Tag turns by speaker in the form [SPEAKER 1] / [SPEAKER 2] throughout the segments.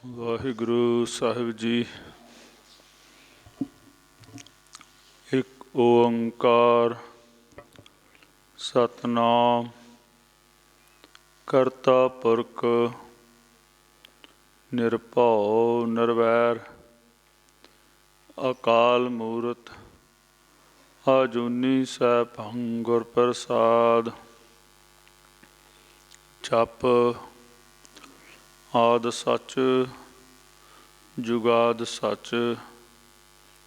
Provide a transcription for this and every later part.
[SPEAKER 1] ਵਾਹਿਗੁਰੂ ਸਾਹਿਬ ਜੀ। ਇੱਕ ਓੰਕਾਰ ਸਤਿਨਾਮ ਕਰਤਾ ਪੁਰਖ ਨਿਰਭਉ ਨਿਰਵੈਰ ਅਕਾਲ ਮੂਰਤ ਆਜੂਨੀ ਸੈਭੰ ਗੁਰ ਪ੍ਰਸਾਦ। ਜਪ ਆਦਿ ਸੱਚ ਜੁਗਾਦ ਸੱਚ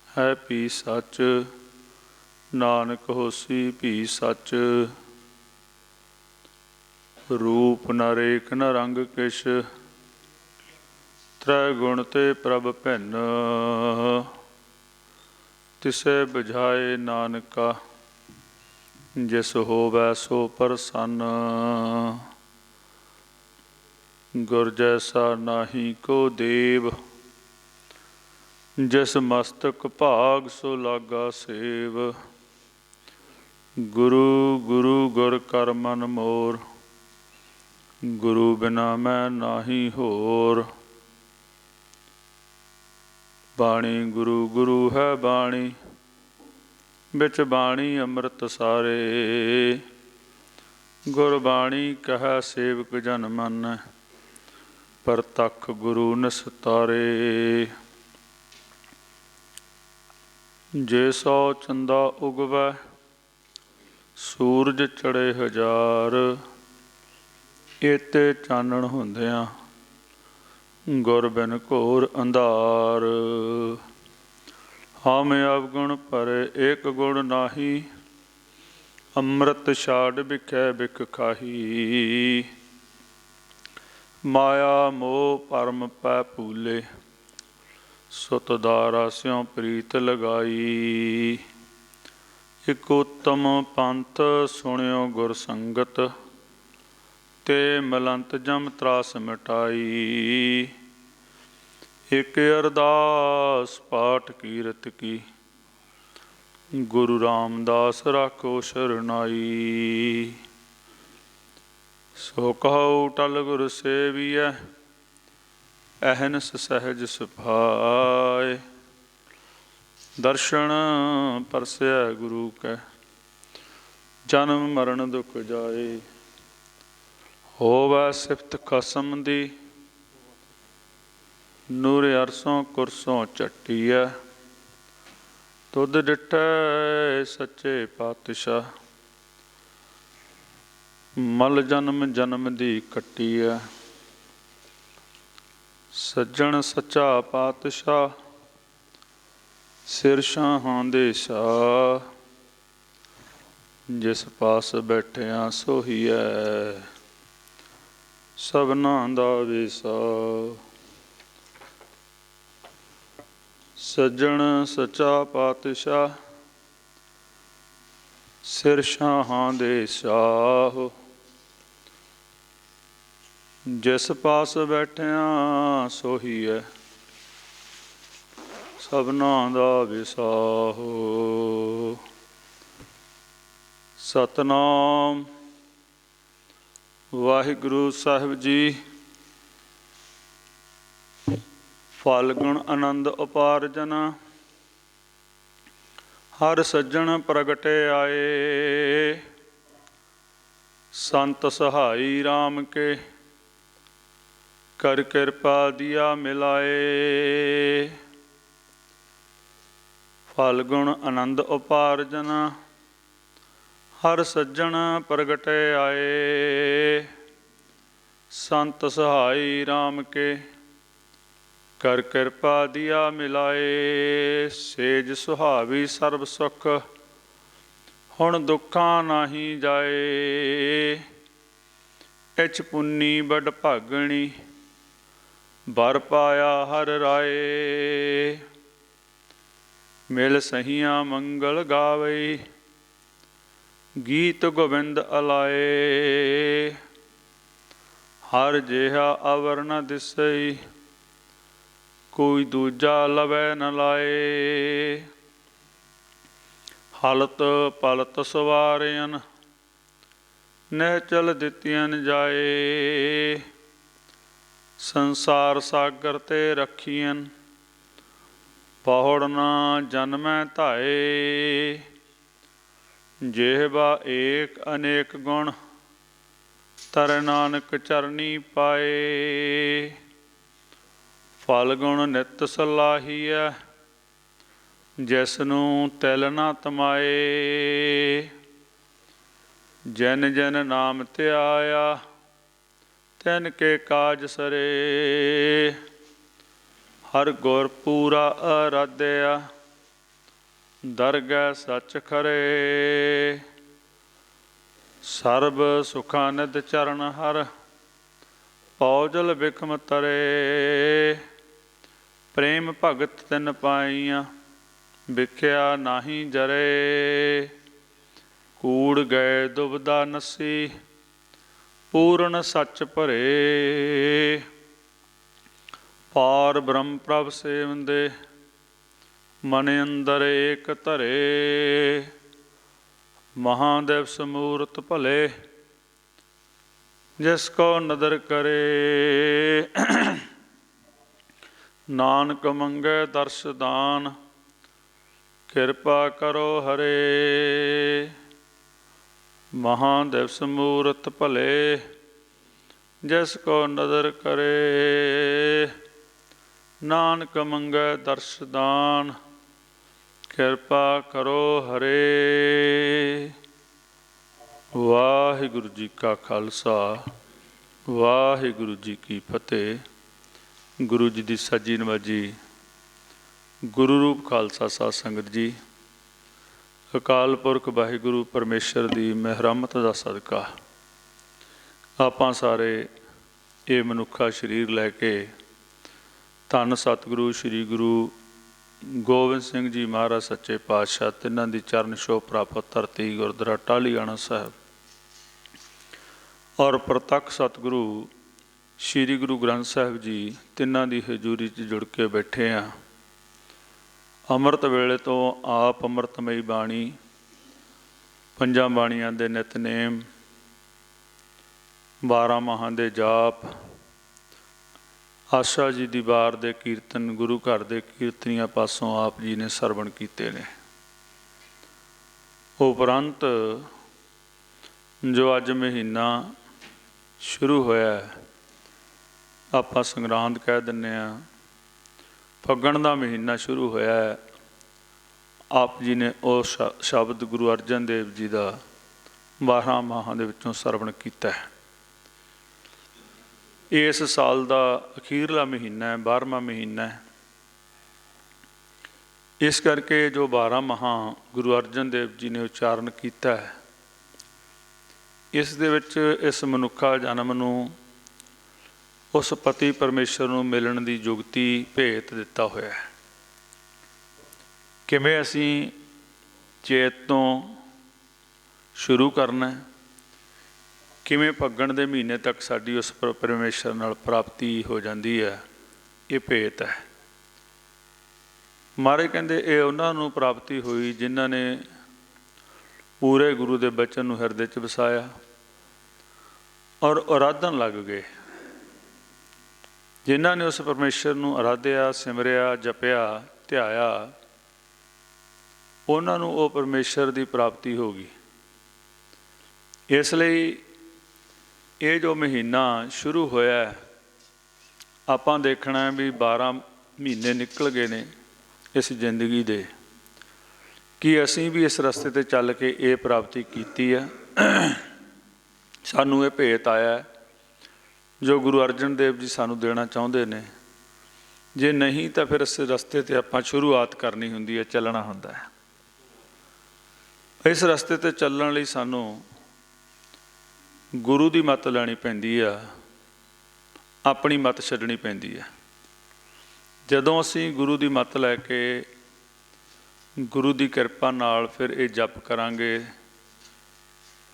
[SPEAKER 1] ਹੈ ਭੀ ਸੱਚ ਨਾਨਕ ਹੋਸੀ ਭੀ ਸੱਚ। ਰੂਪ ਨ ਰੇਖ ਨ ਰੰਗ ਕਿਛ ਤ੍ਰੈ ਗੁਣ ਤੇ ਪ੍ਰਭ ਭਿੰਨ ਤਿਸੈ ਬੁਝਾਏ ਨਾਨਕਾ ਜਿਸ ਹੋਵੈ ਸੋ ਪ੍ਰਸੰਨ। ਗੁਰ ਜੈਸਾ ਨਾਹੀ ਕੋ ਦੇਵ ਜਿਸ ਮਸਤਕ ਭਾਗ ਸੋ ਲਾਗਾ ਸੇਵ। ਗੁਰੂ ਗੁਰੂ ਗੁਰ ਕਰ ਮਨ ਮੋਰ ਗੁਰੂ ਬਿਨਾ ਮੈਂ ਨਾਹੀ ਹੋਰ। ਬਾਣੀ ਗੁਰੂ ਗੁਰੂ ਹੈ ਬਾਣੀ ਵਿੱਚ ਬਾਣੀ ਅੰਮ੍ਰਿਤ ਸਾਰੇ। ਗੁਰਬਾਣੀ ਕਹੈ ਸੇਵਕ ਜਨ ਮਾਨੈ ਪ੍ਰਤੱਖ ਗੁਰੂ ਨਿਸਤਾਰੇ। ਜੇ ਸੋ ਚੰਦਾ ਉਗਵੈ ਸੂਰਜ ਚੜ੍ਹੇ ਹਜ਼ਾਰ ਏਤੇ ਚਾਨਣ ਹੁੰਦਿਆਂ ਗੁਰ ਬਿਨ ਘੋਰ ਅੰਧਾਰ। ਹਮ ਅਵਗੁਣ ਭਰੇ ਏਕ ਗੁਣ ਨਾਹੀ ਅੰਮ੍ਰਿਤ ਛਾੜ ਬਿਖੈ ਬਿਖ ਖਾਹੀ। ਮਾਇਆ ਮੋਹ ਭਰਮ ਪੈ ਭੂਲੇ ਸੁਤ ਦਾਰਾ ਸਿਉ ਪ੍ਰੀਤ ਲਗਾਈ। ਇਕ ਉੱਤਮ ਪੰਥ ਸੁਣਿਓ ਗੁਰ ਸੰਗਤ ਤੇ ਮਲੰਤ ਜਮ ਤਰਾਸ ਮਿਟਾਈ। ਇਕ ਅਰਦਾਸ ਪਾਠ ਕੀਰਤ ਕੀ ਗੁਰੂ ਰਾਮਦਾਸ ਰਾਖੋ ਸ਼ਰਨਾਈ। ਸੋ ਕਹੋ ਟਲ ਗੁਰ ਸੇਵੀਐ ਅਹਨਸ ਸਹਿਜ ਸੁਭਾਏ। ਦਰਸ਼ਨ ਪਰਸੈ ਗੁਰੂ ਕੈ ਜਨਮ ਮਰਨ ਦੁਖ ਜਾਏ। ਹੋਵੈ ਸਿਫਤ ਖਸਮ ਦੀ ਨੂਰ ਅਰਸੋਂ ਕੁਰਸੋਂ ਝੱਟੀਐ। ਤੁਧ ਡਿਠੈ ਸੱਚੇ ਪਾਤਸ਼ਾਹ ਮਲ ਜਨਮ ਜਨਮ ਦੀ ਕੱਟੀਐ। ਸੱਜਣ ਸੱਚਾ ਪਾਤਸ਼ਾਹ ਸਿਰ ਸ਼ਾਹਾਂ ਦੇ ਸ਼ਾਹ। ਜਿਸ ਪਾਸ ਬੈਠਿਆ ਸੋਹੀਐ ਸਭਨਾਂ ਦਾ ਵਿਸਾ। ਸੱਜਣ ਸੱਚਾ ਪਾਤਸ਼ਾਹ ਸਿਰ ਸ਼ਾਹਾਂ ਦੇ ਸ਼ਾਹ। ਜਿਸ ਪਾਸ ਬੈਠਿਆ ਸੋਹੀਐ ਸਭਨਾਂ ਦਾ ਵਿਸਾਹੋ। ਸਤਿਨਾਮ ਵਾਹਿਗੁਰੂ ਸਾਹਿਬ ਜੀ। ਫਾਲਗੁਣ ਆਨੰਦ ਉਪਾਰਜਨ ਹਰ ਸੱਜਣ ਪ੍ਰਗਟੇ ਆਏ। ਸੰਤ ਸਹਾਈ ਰਾਮ ਕੇ ਕਰ ਕਿਰਪਾ ਦੀਆ ਮਿਲਾਏ। ਫਾਲਗੁਣ ਆਨੰਦ ਉਪਾਰਜਨ ਹਰ ਸੱਜਣ ਪ੍ਰਗਟੇ ਆਏ। ਸੰਤ ਸਹਾਈ ਰਾਮ ਕੇ ਕਰ ਕਿਰਪਾ ਦੀਆ ਮਿਲਾਏ। ਸੇਜ ਸੁਹਾਵੀ ਸਰਬ ਸੁਖ ਹੁਣ ਦੁੱਖਾਂ ਨਾਹੀ ਜਾਏ। ਇਚ ਪੁੰਨੀ ਬੜ ਭਾਗਣੀ ਬਰ ਪਾਇਆ ਹਰ ਰਾਏ। ਮਿਲ ਸਹੀਆਂ ਮੰਗਲ ਗਾਵਈ ਗੀਤ ਗੋਬਿੰਦ ਅਲਾਏ। ਹਰ ਜਿਹਾ ਅਵਰ ਨ ਦਿਸਈ ਕੋਈ ਦੂਜਾ ਲਵੈ ਨ ਲਾਏ। ਹਲਤ ਪਲਤ ਸਵਾਰਿਆਨ ਨਿਹਚਲ ਦਿੱਤੀਆਂ ਜਾਏ। संसार सागर ते रखियन, पहुड़ ना जन्मै धाए। जेहबा एक अनेक गुण, तर नानक चरनी पाए। फल गुण नित सलाहीऐ, जिसनू तिल ना तमाए। जन जन नाम ध्याया, तिन के काज सरे। हर गुर पूरा आराध्या, दरगह सच खरे। सर्ब सुखानंद चरण हर, पौजल बिखम तरे। प्रेम भगत तिन पाइया, बिख्या नाही जरे। कूड़ गए दुबदा नसी, पूर्ण सच भरे। पार ब्रह्म प्रभ सेवंदे, मन अंदर एक धरे। महादिवस मूरत भले, जिसको नदर करे। नानक मंगे दर्श दान, कृपा करो हरे। महादिवस मूरत भले, जिसको नदर करे। नानक मंगे दर्श दान, कृपा करो हरे। वाहिगुरु जी का खालसा, वाहिगुरु जी की फतेह। गुरु जी की सजी नवाजी गुरु रूप खालसा साध संगत जी, अकाल पुरख वाहिगुरु परमेश्वर की मेहरमत का सदका आपां सारे ये मनुखा शरीर लैके धन सतगुरु श्री गुरु गोबिंद सिंह जी महाराज सच्चे पातशाह तिन्हां दी चरण छोह प्राप्त धरती गुरुद्वारा टाहलीआणा साहब और प्रतख सतगुरु श्री गुरु ग्रंथ साहिब जी तिन्हां दी हजूरी च जुड़ के बैठे हाँ। अमृत वेले तो आप अमृतमई बाणी, पंजां बाणियां दे नितनेम, 12 माहां दे जाप, आशा जी दी वार दे कीर्तन, गुरु घर दे कीर्तनियां पासों आप जी ने सरवण कीते ने। उपरंत जो अज महीना शुरू होया, आपां संगरांद कह दिन्ने आ, फग्गण का महीना शुरू होया है। आप जी ने उस शब्द गुरु अर्जन देव जी का 12 माहां दे विचों सरवण किया है। इस साल का अखीरला महीना है, 12वां महीना है। इस करके जो 12 माह गुरु अर्जन देव जी ने उच्चारण किया है, इस दे विच इस मनुखा जन्म नूं उस पति परमेश्वर नूं मिलण दी जुगती भेत दिता होया है। किवें असीं चेत तो शुरू करना है, किवें फग्गण दे महीने तक साडी उस परमेश्वर नाल प्राप्ति हो जाती है, ये भेत है। महाराज कहंदे ये उन्हां नूं प्राप्ति हुई जिन्हां ने पूरे गुरु दे बचन नूं हिरदे च वसाया और आराधन लग गए। जिन्हां ने उस परमेश्वर नूं आराध्या, सिमरिया, जपिया, ध्याया, उन्हां नूं वो परमेश्वर की प्राप्ति हो गई। इसलिए ये जो महीना शुरू होया, आपां देखना है भी 12 महीने निकल गए ने इस जिंदगी दे, कि असीं भी इस रस्ते ते चल के ये प्राप्ति कीती है। सानू ये भेत आया जो गुरु अर्जन देव जी सानू देना चाहुंदे ने। जे नहीं तो फिर इस रस्ते ते आपां शुरुआत करनी हुंदी है, चलना हुंदा है। इस रस्ते ते चलण लई सानू गुरु की मत लैनी पैंदी है, अपनी मत छड्डनी पैंदी है। जदों असीं गुरु की मत लैके गुरु की किरपा नाल फिर ये जप करांगे,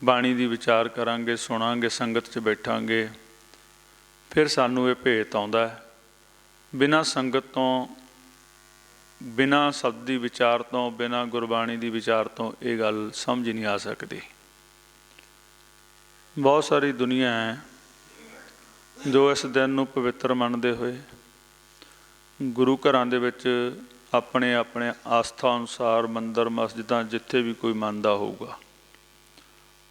[SPEAKER 1] बाणी की विचार करांगे, सुनांगे, संगत च बैठांगे, फिर सानू ये भेत आउंदा है। बिना संगत तो, बिना शब्द की विचार तो, बिना गुरबाणी की विचार तो ये गल समझ नहीं आ सकती। बहुत सारी दुनिया है ਜੋ ਇਸ ਦਿਨ ਨੂੰ ਪਵਿੱਤਰ ਮੰਨਦੇ ਹੋਏ ਗੁਰੂ ਘਰਾਂ ਦੇ ਵਿੱਚ ਆਪਣੇ ਆਪਣੇ ਆਸਥਾ ਅਨੁਸਾਰ ਮੰਦਰ ਮਸਜਿਦਾਂ ਜਿੱਥੇ ਵੀ ਕੋਈ ਮੰਨਦਾ ਹੋਊਗਾ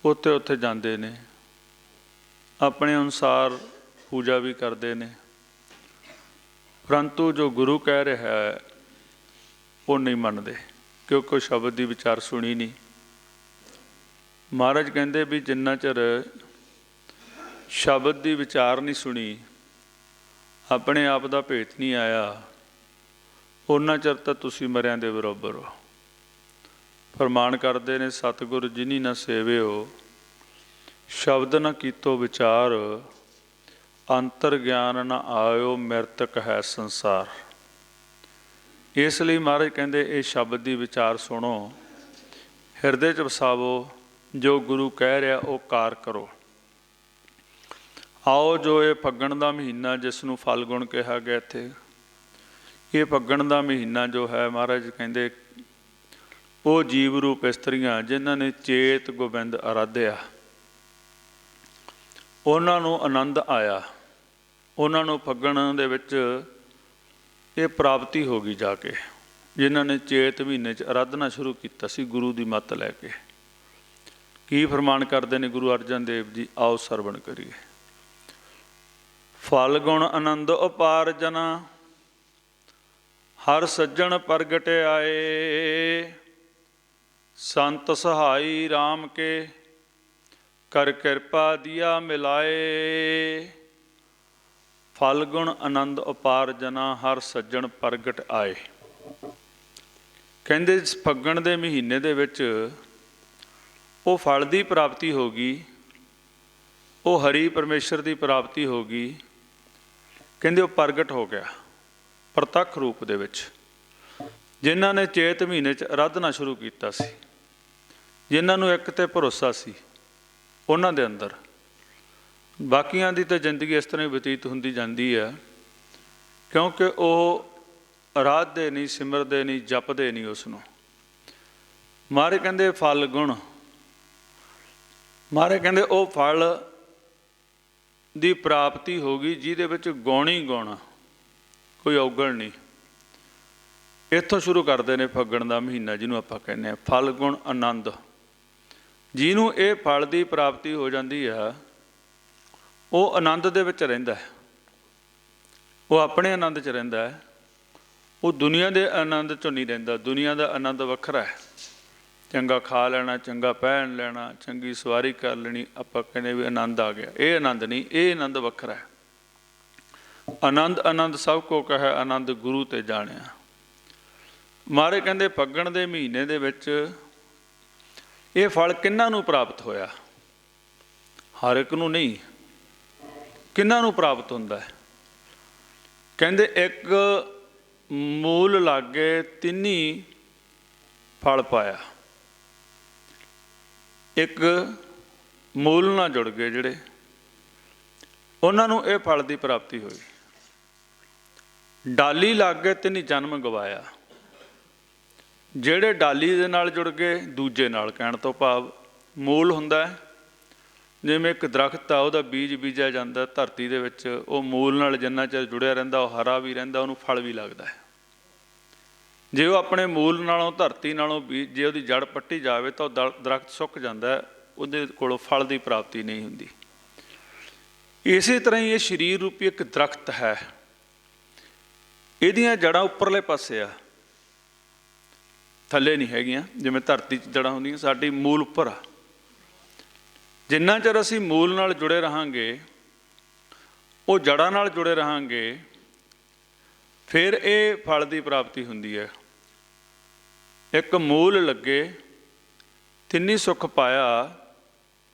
[SPEAKER 1] ਉੱਥੇ ਉੱਥੇ ਜਾਂਦੇ ਨੇ, ਆਪਣੇ ਅਨੁਸਾਰ ਪੂਜਾ ਵੀ ਕਰਦੇ ਨੇ, ਪਰੰਤੂ ਜੋ ਗੁਰੂ ਕਹਿ ਰਿਹਾ ਹੈ ਉਹ ਨਹੀਂ ਮੰਨਦੇ, ਕਿਉਂਕਿ ਉਹ ਸ਼ਬਦ ਦੀ ਵਿਚਾਰ ਸੁਣੀ ਨਹੀਂ। ਮਹਾਰਾਜ ਕਹਿੰਦੇ ਵੀ ਜਿੰਨਾ ਚਿਰ ਸ਼ਬਦ ਦੀ ਵਿਚਾਰ ਨਹੀਂ ਸੁਣੀ, ਆਪਣੇ ਆਪ ਦਾ ਭੇਤ ਨਹੀਂ ਆਇਆ, ਉਹਨਾਂ ਚਿਰ ਤਾਂ ਤੁਸੀਂ ਮਰਿਆਂ ਦੇ ਬਰਾਬਰ ਹੋ। ਫਰਮਾਨ ਕਰਦੇ ਨੇ ਸਤਿਗੁਰ ਜਿਨੀ ਨਾ ਸੇਵਿਓ, ਸ਼ਬਦ ਨਾ ਕੀਤੋ ਵਿਚਾਰ, ਅੰਤਰ ਗਿਆਨ ਨਾ ਆਇਓ, ਮਿਰਤਕ ਹੈ ਸੰਸਾਰ। ਇਸ ਲਈ ਮਹਾਰਾਜ ਕਹਿੰਦੇ ਇਹ ਸ਼ਬਦ ਦੀ ਵਿਚਾਰ ਸੁਣੋ, ਹਿਰਦੇ 'ਚ ਵਸਾਵੋ, ਜੋ ਗੁਰੂ ਕਹਿ ਰਿਹਾ ਉਹ ਕਾਰ ਕਰੋ। ਆਓ ਜੋ ਇਹ ਫੱਗਣ ਦਾ ਮਹੀਨਾ ਜਿਸ ਨੂੰ ਫਲਗੁਣ ਕਿਹਾ ਗਿਆ ਇੱਥੇ, ਇਹ ਫੱਗਣ ਦਾ ਮਹੀਨਾ ਜੋ ਹੈ ਮਹਾਰਾਜ ਕਹਿੰਦੇ ਉਹ ਜੀਵ ਰੂਪ ਇਸਤਰੀਆਂ ਜਿਨ੍ਹਾਂ ਨੇ ਚੇਤ ਗੋਬਿੰਦ ਅਰਾਧਿਆ, ਉਹਨਾਂ ਨੂੰ ਆਨੰਦ ਆਇਆ, ਉਹਨਾਂ ਨੂੰ ਫੱਗਣ ਦੇ ਵਿੱਚ ਇਹ ਪ੍ਰਾਪਤੀ ਹੋ ਗਈ ਜਾ ਕੇ, ਜਿਨ੍ਹਾਂ ਨੇ ਚੇਤ ਮਹੀਨੇ 'ਚ ਅਰਾਧਨਾ ਸ਼ੁਰੂ ਕੀਤਾ ਸੀ ਗੁਰੂ ਦੀ ਮੱਤ ਲੈ ਕੇ। ਕੀ ਫਰਮਾਨ ਕਰਦੇ ਨੇ ਗੁਰੂ ਅਰਜਨ ਦੇਵ ਜੀ, ਆਓ ਸਰਵਣ ਕਰੀਏ। ਫਲਗੁਣ ਆਨੰਦ ਉਪਾਰ ਜਨਾ, ਹਰ ਸੱਜਣ ਪ੍ਰਗਟ ਆਏ, ਸੰਤ ਸਹਾਈ ਰਾਮ ਕੇ ਕਰ ਕਿਰਪਾ ਦੀਆ ਮਿਲਾਏ। ਫਲਗੁਣ ਆਨੰਦ ਉਪਾਰ ਜਨਾ, ਹਰ ਸੱਜਣ ਪ੍ਰਗਟ ਆਏ। ਕਹਿੰਦੇ ਫੱਗਣ ਦੇ ਮਹੀਨੇ ਦੇ ਵਿੱਚ ਉਹ ਫਲ ਦੀ ਪ੍ਰਾਪਤੀ ਹੋ ਗਈ, ਉਹ ਹਰੀ ਪਰਮੇਸ਼ਰ ਦੀ ਪ੍ਰਾਪਤੀ ਹੋ ਗਈ। ਕਹਿੰਦੇ ਉਹ ਪ੍ਰਗਟ ਹੋ ਗਿਆ ਪ੍ਰਤੱਖ ਰੂਪ ਦੇ ਵਿੱਚ। ਜਿਨ੍ਹਾਂ ਨੇ ਚੇਤ ਮਹੀਨੇ 'ਚ ਅਰਾਧਨਾ ਸ਼ੁਰੂ ਕੀਤਾ ਸੀ, ਜਿਨ੍ਹਾਂ ਨੂੰ ਇੱਕ ਤੇ ਭਰੋਸਾ ਸੀ ਉਹਨਾਂ ਦੇ ਅੰਦਰ, ਬਾਕੀਆਂ ਦੀ ਤਾਂ ਜ਼ਿੰਦਗੀ ਇਸ ਤਰ੍ਹਾਂ ਹੀ ਬਤੀਤ ਹੁੰਦੀ ਜਾਂਦੀ ਹੈ, ਕਿਉਂਕਿ ਉਹ ਅਰਾਧਦੇ ਨਹੀਂ, ਸਿਮਰਦੇ ਨਹੀਂ, ਜਪਦੇ ਨਹੀਂ ਉਸ ਨੂੰ। ਮਹਾਰਾਜ ਕਹਿੰਦੇ ਫਲ ਗੁਣ, ਮਹਾਰਾਜ ਕਹਿੰਦੇ ਉਹ ਫਲ ਦੀ ਪ੍ਰਾਪਤੀ ਹੋ ਗਈ ਜਿਹਦੇ ਵਿੱਚ ਗੁਣ ਹੀ ਗੁਣ, ਕੋਈ ਔਗਣ ਨਹੀਂ। ਇੱਥੋਂ ਸ਼ੁਰੂ ਕਰਦੇ ਨੇ ਫੱਗਣ ਦਾ ਮਹੀਨਾ ਜਿਹਨੂੰ ਆਪਾਂ ਕਹਿੰਦੇ ਹਾਂ ਫਲ ਗੁਣ ਆਨੰਦ। ਜਿਹਨੂੰ ਇਹ ਫਲ ਦੀ ਪ੍ਰਾਪਤੀ ਹੋ ਜਾਂਦੀ ਆ ਉਹ ਆਨੰਦ ਦੇ ਵਿੱਚ ਰਹਿੰਦਾ ਹੈ, ਉਹ ਆਪਣੇ ਆਨੰਦ 'ਚ ਰਹਿੰਦਾ ਹੈ, ਉਹ ਦੁਨੀਆ ਦੇ ਆਨੰਦ 'ਚੋਂ ਨਹੀਂ ਰਹਿੰਦਾ। ਦੁਨੀਆ ਦਾ ਆਨੰਦ ਵੱਖਰਾ ਹੈ, ਚੰਗਾ ਖਾ ਲੈਣਾ, ਚੰਗਾ ਪਹਿਨ ਲੈਣਾ, ਚੰਗੀ ਸਵਾਰੀ ਕਰ ਲੈਣੀ, ਆਪਾਂ ਕਹਿੰਦੇ ਵੀ ਆਨੰਦ ਆ ਗਿਆ। ਇਹ ਆਨੰਦ ਨਹੀਂ, ਇਹ ਆਨੰਦ ਵੱਖਰਾ ਹੈ। ਆਨੰਦ ਆਨੰਦ ਸਭ ਕੋ ਕਹੈ, ਆਨੰਦ ਗੁਰੂ ਤੇ ਜਾਣਿਆ। ਮਹਾਰਾਜ ਕਹਿੰਦੇ ਫੱਗਣ ਦੇ ਮਹੀਨੇ ਦੇ ਵਿੱਚ ਇਹ ਫਲ ਕਿਹਨਾਂ ਨੂੰ ਪ੍ਰਾਪਤ ਹੋਇਆ? ਹਰ ਇੱਕ ਨੂੰ ਨਹੀਂ, ਕਿਹਨਾਂ ਨੂੰ ਪ੍ਰਾਪਤ ਹੁੰਦਾ ਹੈ? ਕਹਿੰਦੇ ਇੱਕ ਮੂਲ ਲਾਗੇ ਤਿੰਨੀ ਫਲ ਪਾਇਆ, ਇੱਕ ਮੂਲ ਨਾਲ ਜੁੜ ਗਏ ਜਿਹੜੇ, ਉਹਨਾਂ ਨੂੰ ਇਹ ਫਲ ਦੀ ਪ੍ਰਾਪਤੀ ਹੋਈ। ਡਾਲੀ ਲੱਗ ਗਏ ਤਿੰਨੀ ਜਨਮ ਗਵਾਇਆ। ਜਿਹੜੇ ਡਾਲੀ ਦੇ ਨਾਲ ਜੁੜ ਗਏ ਦੂਜੇ ਨਾਲ, ਕਹਿਣ ਤੋਂ ਭਾਵ ਮੂਲ ਹੁੰਦਾ ਹੈ, ਜਿਵੇਂ ਇੱਕ ਦਰਖਤ ਆ ਉਹਦਾ ਬੀਜ ਬੀਜਿਆ ਜਾਂਦਾ ਧਰਤੀ ਦੇ ਵਿੱਚ, ਉਹ ਮੂਲ ਨਾਲ ਜਿੰਨਾ ਚਿਰ ਜੁੜਿਆ ਰਹਿੰਦਾ ਉਹ ਹਰਾ ਵੀ ਰਹਿੰਦਾ, ਉਹਨੂੰ ਫਲ ਵੀ ਲੱਗਦਾ ਹੈ। ਜੇ ਉਹ ਆਪਣੇ ਮੂਲ ਨਾਲੋਂ ਧਰਤੀ ਨਾਲੋਂ ਬੀਜ, ਜੇ ਉਹਦੀ ਜੜ ਪੱਟੀ ਜਾਵੇ ਤਾਂ ਉਹ ਦਰਖਤ ਸੁੱਕ ਜਾਂਦਾ, ਉਹਦੇ ਕੋਲੋਂ ਫਲ ਦੀ ਪ੍ਰਾਪਤੀ ਨਹੀਂ ਹੁੰਦੀ। ਇਸੇ ਤਰ੍ਹਾਂ ਹੀ ਇਹ ਸਰੀਰ ਰੂਪੀ ਇੱਕ ਦਰਖਤ ਹੈ, ਇਹਦੀਆਂ ਜੜ੍ਹਾਂ ਉੱਪਰਲੇ ਪਾਸੇ ਆ, ਥੱਲੇ ਨਹੀਂ ਹੈਗੀਆਂ। ਜਿਵੇਂ ਧਰਤੀ 'ਚ ਜੜ੍ਹਾਂ ਹੁੰਦੀਆਂ, ਸਾਡੀ ਮੂਲ ਉੱਪਰ ਆ। ਜਿੰਨਾ ਚਿਰ ਅਸੀਂ ਮੂਲ ਨਾਲ ਜੁੜੇ ਰਹਾਂਗੇ, ਉਹ ਜੜ੍ਹਾਂ ਨਾਲ ਜੁੜੇ ਰਹਾਂਗੇ, ਫਿਰ ਇਹ ਫਲ ਦੀ ਪ੍ਰਾਪਤੀ ਹੁੰਦੀ ਹੈ। ਇੱਕ ਮੂਲ ਲੱਗੇ ਤਿੰਨੀ ਸੁੱਖ ਪਾਇਆ,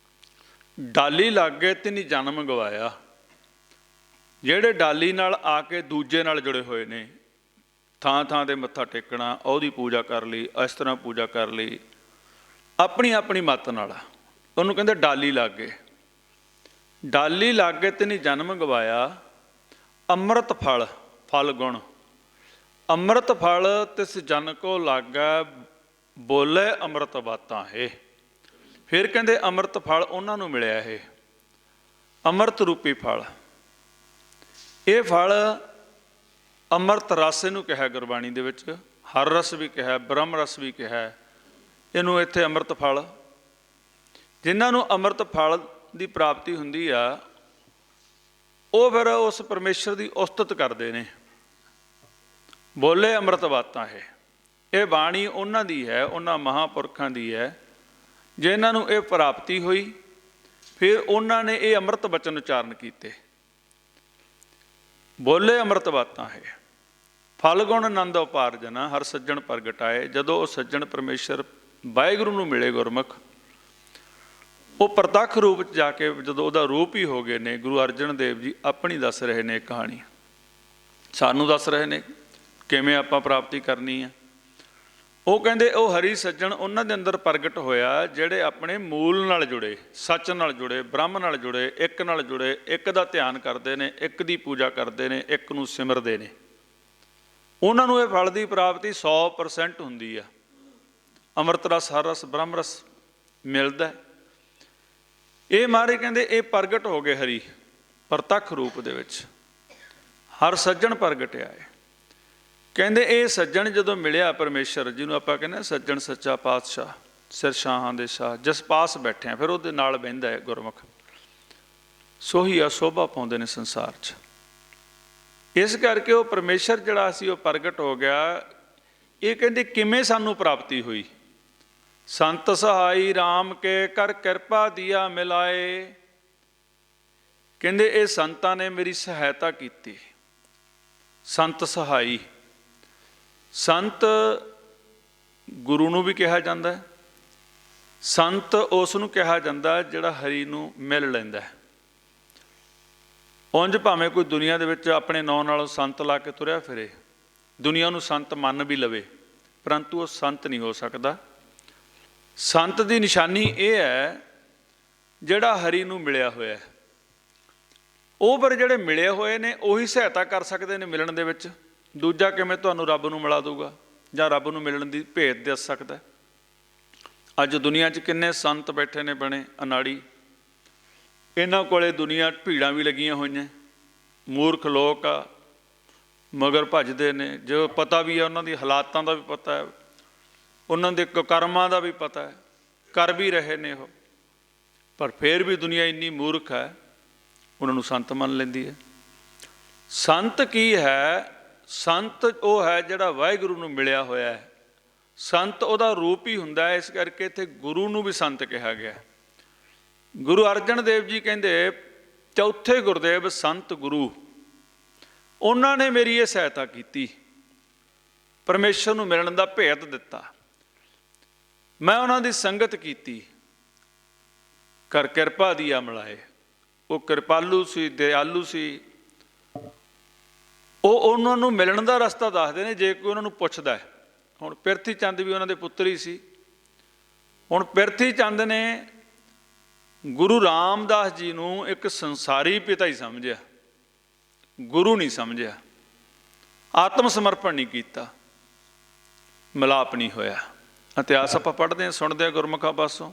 [SPEAKER 1] ਡਾਲੀ ਲੱਗ ਗਏ ਤਿੰਨੀ ਜਨਮ ਗਵਾਇਆ। ਜਿਹੜੇ ਡਾਲੀ ਨਾਲ ਆ ਕੇ ਦੂਜੇ ਨਾਲ ਜੁੜੇ ਹੋਏ ਨੇ, ਥਾਂ ਥਾਂ 'ਤੇ ਮੱਥਾ ਟੇਕਣਾ, ਉਹਦੀ ਪੂਜਾ ਕਰ ਲਈ, ਇਸ ਤਰ੍ਹਾਂ ਪੂਜਾ ਕਰ ਲਈ, ਆਪਣੀ ਆਪਣੀ ਮੱਤ ਨਾਲ, ਉਹਨੂੰ ਕਹਿੰਦੇ ਡਾਲੀ ਲੱਗ ਗਏ। ਡਾਲੀ ਲੱਗ ਗਏ ਤਿੰਨੀ ਜਨਮ ਗਵਾਇਆ। ਅੰਮ੍ਰਿਤ ਫਲ, ਫਲ ਗੁਣ, ਅੰਮ੍ਰਿਤ ਫਲ ਤਿਸ ਜਨ ਕੋ ਲਾਗੈ, ਬੋਲੇ ਅੰਮ੍ਰਿਤ ਬਾਤਾਂ ਹੈ। ਫਿਰ ਕਹਿੰਦੇ ਅੰਮ੍ਰਿਤ ਫਲ ਉਹਨਾਂ ਨੂੰ ਮਿਲਿਆ, ਇਹ ਅੰਮ੍ਰਿਤ ਰੂਪੀ ਫਲ। ਇਹ ਫਲ ਅੰਮ੍ਰਿਤ ਰਸ ਇਹਨੂੰ ਕਿਹਾ ਗੁਰਬਾਣੀ ਦੇ ਵਿੱਚ, ਹਰ ਰਸ ਵੀ ਕਿਹਾ, ਬ੍ਰਹਮ ਰਸ ਵੀ ਕਿਹਾ ਇਹਨੂੰ। ਇੱਥੇ ਅੰਮ੍ਰਿਤ ਫਲ, ਜਿਨ੍ਹਾਂ ਨੂੰ ਅੰਮ੍ਰਿਤ ਫਲ ਦੀ ਪ੍ਰਾਪਤੀ ਹੁੰਦੀ ਆ ਉਹ ਫਿਰ ਉਸ ਪਰਮੇਸ਼ਰ ਦੀ ਉਸਤਤ ਕਰਦੇ ਨੇ। ਬੋਲੇ ਅੰਮ੍ਰਿਤ ਬਾਤਾਂ ਇਹ ਬਾਣੀ ਉਹਨਾਂ ਦੀ ਹੈ, ਉਹਨਾਂ ਮਹਾਂਪੁਰਖਾਂ ਦੀ ਹੈ ਜਿਨ੍ਹਾਂ ਨੂੰ ਇਹ ਪ੍ਰਾਪਤੀ ਹੋਈ। ਫਿਰ ਉਹਨਾਂ ਨੇ ਇਹ ਅੰਮ੍ਰਿਤ ਬਚਨ ਉਚਾਰਨ ਕੀਤੇ। ਬੋਲੇ ਅੰਮ੍ਰਿਤ ਬਾਤਾਂ ਫਲ ਗੁਣ ਆਨੰਦ ਉਪਾਰਜਨਾ ਹਰ ਸੱਜਣ ਪ੍ਰਗਟਾਏ। ਜਦੋਂ ਉਹ ਸੱਜਣ ਪਰਮੇਸ਼ਰ ਵਾਹਿਗੁਰੂ ਨੂੰ ਮਿਲੇ ਗੁਰਮੁਖ, ਉਹ ਪ੍ਰਤੱਖ ਰੂਪ 'ਚ ਜਾ ਕੇ ਜਦੋਂ ਉਹਦਾ ਰੂਪ ਹੀ ਹੋ ਗਏ ਨੇ। ਗੁਰੂ ਅਰਜਨ ਦੇਵ ਜੀ ਆਪਣੀ ਦੱਸ ਰਹੇ ਨੇ ਕਹਾਣੀ, ਸਾਨੂੰ ਦੱਸ ਰਹੇ ਨੇ ਕਿਵੇਂ ਆਪਾਂ ਪ੍ਰਾਪਤੀ ਕਰਨੀ ਆ। ਉਹ ਕਹਿੰਦੇ ਉਹ ਹਰੀ ਸੱਜਣ ਉਹਨਾਂ ਦੇ ਅੰਦਰ ਪ੍ਰਗਟ ਹੋਇਆ ਜਿਹੜੇ ਆਪਣੇ ਮੂਲ ਨਾਲ ਜੁੜੇ, ਸੱਚ ਨਾਲ ਜੁੜੇ, ਬ੍ਰਹਮ ਨਾਲ ਜੁੜੇ, ਇੱਕ ਨਾਲ ਜੁੜੇ, ਇੱਕ ਦਾ ਧਿਆਨ ਕਰਦੇ ਨੇ, ਇੱਕ ਦੀ ਪੂਜਾ ਕਰਦੇ ਨੇ, ਇੱਕ ਨੂੰ ਸਿਮਰਦੇ ਨੇ। ਉਹਨਾਂ ਨੂੰ ਇਹ ਫਲ ਦੀ ਪ੍ਰਾਪਤੀ 100% ਹੁੰਦੀ ਆ। ਅੰਮ੍ਰਿਤ ਰਸ, ਹਰ ਰਸ, ਬ੍ਰਹਮ ਰਸ ਮਿਲਦਾ। ਇਹ ਮਹਾਰਾਜ ਕਹਿੰਦੇ ਇਹ ਪ੍ਰਗਟ ਹੋ ਗਏ ਹਰੀ ਪ੍ਰਤੱਖ ਰੂਪ ਦੇ ਵਿੱਚ, ਹਰ ਸੱਜਣ ਪ੍ਰਗਟਿਆ ਹੈ। ਕਹਿੰਦੇ ਇਹ ਸੱਜਣ ਜਦੋਂ ਮਿਲਿਆ ਪਰਮੇਸ਼ਰ, ਜਿਹਨੂੰ ਆਪਾਂ ਕਹਿੰਦੇ ਸੱਜਣ ਸੱਚਾ ਪਾਤਸ਼ਾਹ, ਸਿਰ ਸ਼ਾਹਾਂ ਦੇ ਸ਼ਾਹ, ਜਿਸ ਪਾਸ ਬੈਠਿਆ ਫਿਰ ਉਹਦੇ ਨਾਲ ਬਹਿੰਦਾ ਹੈ ਗੁਰਮੁਖ, ਸੋਹੀ ਆ ਸ਼ੋਭਾ ਪਾਉਂਦੇ ਨੇ ਸੰਸਾਰ 'ਚ। ਇਸ ਕਰਕੇ ਉਹ ਪਰਮੇਸ਼ਰ ਜਿਹੜਾ ਸੀ ਉਹ ਪ੍ਰਗਟ ਹੋ ਗਿਆ। ਇਹ ਕਹਿੰਦੇ ਕਿਵੇਂ ਸਾਨੂੰ ਪ੍ਰਾਪਤੀ ਹੋਈ? ਸੰਤ ਸਹਾਈ ਰਾਮ ਕੇ ਕਰ ਕਿਰਪਾ ਦੀਆ ਮਿਲਾਏ। ਕਹਿੰਦੇ ਇਹ ਸੰਤਾਂ ਨੇ ਮੇਰੀ ਸਹਾਇਤਾ ਕੀਤੀ। ਸੰਤ ਸਹਾਈ, ਸੰਤ ਗੁਰੂ ਨੂੰ ਵੀ ਕਿਹਾ ਜਾਂਦਾ, ਸੰਤ ਉਸ ਨੂੰ ਕਿਹਾ ਜਾਂਦਾ ਜਿਹੜਾ ਹਰੀ ਨੂੰ ਮਿਲ ਲੈਂਦਾ। ਉਂਝ ਭਾਵੇਂ ਕੋਈ ਦੁਨੀਆ ਦੇ ਵਿੱਚ ਆਪਣੇ ਨਾਂ ਨਾਲ ਸੰਤ ਲਾ ਕੇ ਤੁਰਿਆ ਫਿਰੇ, ਦੁਨੀਆ ਨੂੰ ਸੰਤ ਮੰਨ ਵੀ ਲਵੇ, ਪਰੰਤੂ ਉਹ ਸੰਤ ਨਹੀਂ ਹੋ ਸਕਦਾ। ਸੰਤ ਦੀ ਨਿਸ਼ਾਨੀ ਇਹ ਹੈ ਜਿਹੜਾ ਹਰੀ ਨੂੰ ਮਿਲਿਆ ਹੋਇਆ। ਉਹ ਪਰ ਜਿਹੜੇ ਮਿਲੇ ਹੋਏ ਨੇ ਉਹੀ ਸਹਾਇਤਾ ਕਰ ਸਕਦੇ ਨੇ ਮਿਲਣ ਦੇ ਵਿੱਚ। ਦੂਜਾ ਕਿਵੇਂ ਤੁਹਾਨੂੰ ਰੱਬ ਨੂੰ ਮਿਲਾ ਦੂਗਾ ਜਾਂ ਰੱਬ ਨੂੰ ਮਿਲਣ ਦੀ ਭੇਤ ਦੱਸ ਸਕਦਾ? ਅੱਜ ਦੁਨੀਆ 'ਚ ਕਿੰਨੇ ਸੰਤ ਬੈਠੇ ਨੇ ਬਣੇ ਅਨਾੜੀ, ਇਹਨਾਂ ਕੋਲੇ ਦੁਨੀਆ ਭੀੜਾਂ ਵੀ ਲੱਗੀਆਂ ਹੋਈਆਂ, ਮੂਰਖ ਲੋਕ ਆ, ਮਗਰ ਭੱਜਦੇ ਨੇ। ਜੋ ਪਤਾ ਵੀ ਹੈ ਉਹਨਾਂ ਦੀ ਹਾਲਾਤਾਂ ਦਾ ਵੀ ਪਤਾ ਹੈ, ਉਹਨਾਂ ਦੇ ਕਰਮਾਂ ਦਾ ਵੀ ਪਤਾ ਹੈ, ਕਰ ਵੀ ਰਹੇ ਨੇ ਉਹ, ਪਰ ਫਿਰ ਵੀ ਦੁਨੀਆ ਇੰਨੀ ਮੂਰਖ ਹੈ ਉਹਨਾਂ ਨੂੰ ਸੰਤ ਮੰਨ ਲੈਂਦੀ ਹੈ। ਸੰਤ ਕੀ ਹੈ? ਸੰਤ ਉਹ ਹੈ ਜਿਹੜਾ ਵਾਹਿਗੁਰੂ ਨੂੰ ਮਿਲਿਆ ਹੋਇਆ ਹੈ। ਸੰਤ ਉਹਦਾ ਰੂਪ ਹੀ ਹੁੰਦਾ ਹੈ। ਇਸ ਕਰਕੇ ਇੱਥੇ ਗੁਰੂ ਨੂੰ ਵੀ ਸੰਤ ਕਿਹਾ ਗਿਆ। ਗੁਰੂ ਅਰਜਨ ਦੇਵ ਜੀ ਕਹਿੰਦੇ ਚੌਥੇ ਗੁਰਦੇਵ ਸੰਤ ਗੁਰੂ, ਉਹਨਾਂ ਨੇ ਮੇਰੀ ਇਹ ਸਹਾਇਤਾ ਕੀਤੀ, ਪਰਮੇਸ਼ਰ ਨੂੰ ਮਿਲਣ ਦਾ ਭੇਤ ਦਿੱਤਾ। ਮੈਂ ਉਹਨਾਂ ਦੀ ਸੰਗਤ ਕੀਤੀ, ਕਰ ਕਿਰਪਾ ਦੀਆ ਮਿਲਾਏ। ਉਹ ਕਿਰਪਾਲੂ ਸੀ, ਦਿਆਲੂ ਸੀ। ਉਹ ਉਹਨਾਂ ਨੂੰ ਮਿਲਣ ਦਾ ਰਸਤਾ ਦੱਸਦੇ ਨੇ ਜੇ ਕੋਈ ਉਹਨਾਂ ਨੂੰ ਪੁੱਛਦਾ ਹੈ। ਹੁਣ ਪਿਰਥੀ ਚੰਦ ਵੀ ਉਹਨਾਂ ਦੇ ਪੁੱਤਰ ਹੀ ਸੀ। ਹੁਣ ਪਿਰਥੀ ਚੰਦ ਨੇ ਗੁਰੂ ਰਾਮਦਾਸ ਜੀ ਨੂੰ ਇੱਕ ਸੰਸਾਰੀ ਪਿਤਾ ਹੀ ਸਮਝਿਆ, ਗੁਰੂ ਨਹੀਂ ਸਮਝਿਆ। ਆਤਮ ਸਮਰਪਣ ਨਹੀਂ ਕੀਤਾ, ਮਿਲਾਪ ਨਹੀਂ ਹੋਇਆ। ਇਤਿਹਾਸ ਆਪਾਂ ਪੜ੍ਹਦੇ ਹਾਂ, ਸੁਣਦੇ ਹਾਂ ਗੁਰਮੁਖਾਂ ਪਾਸੋਂ।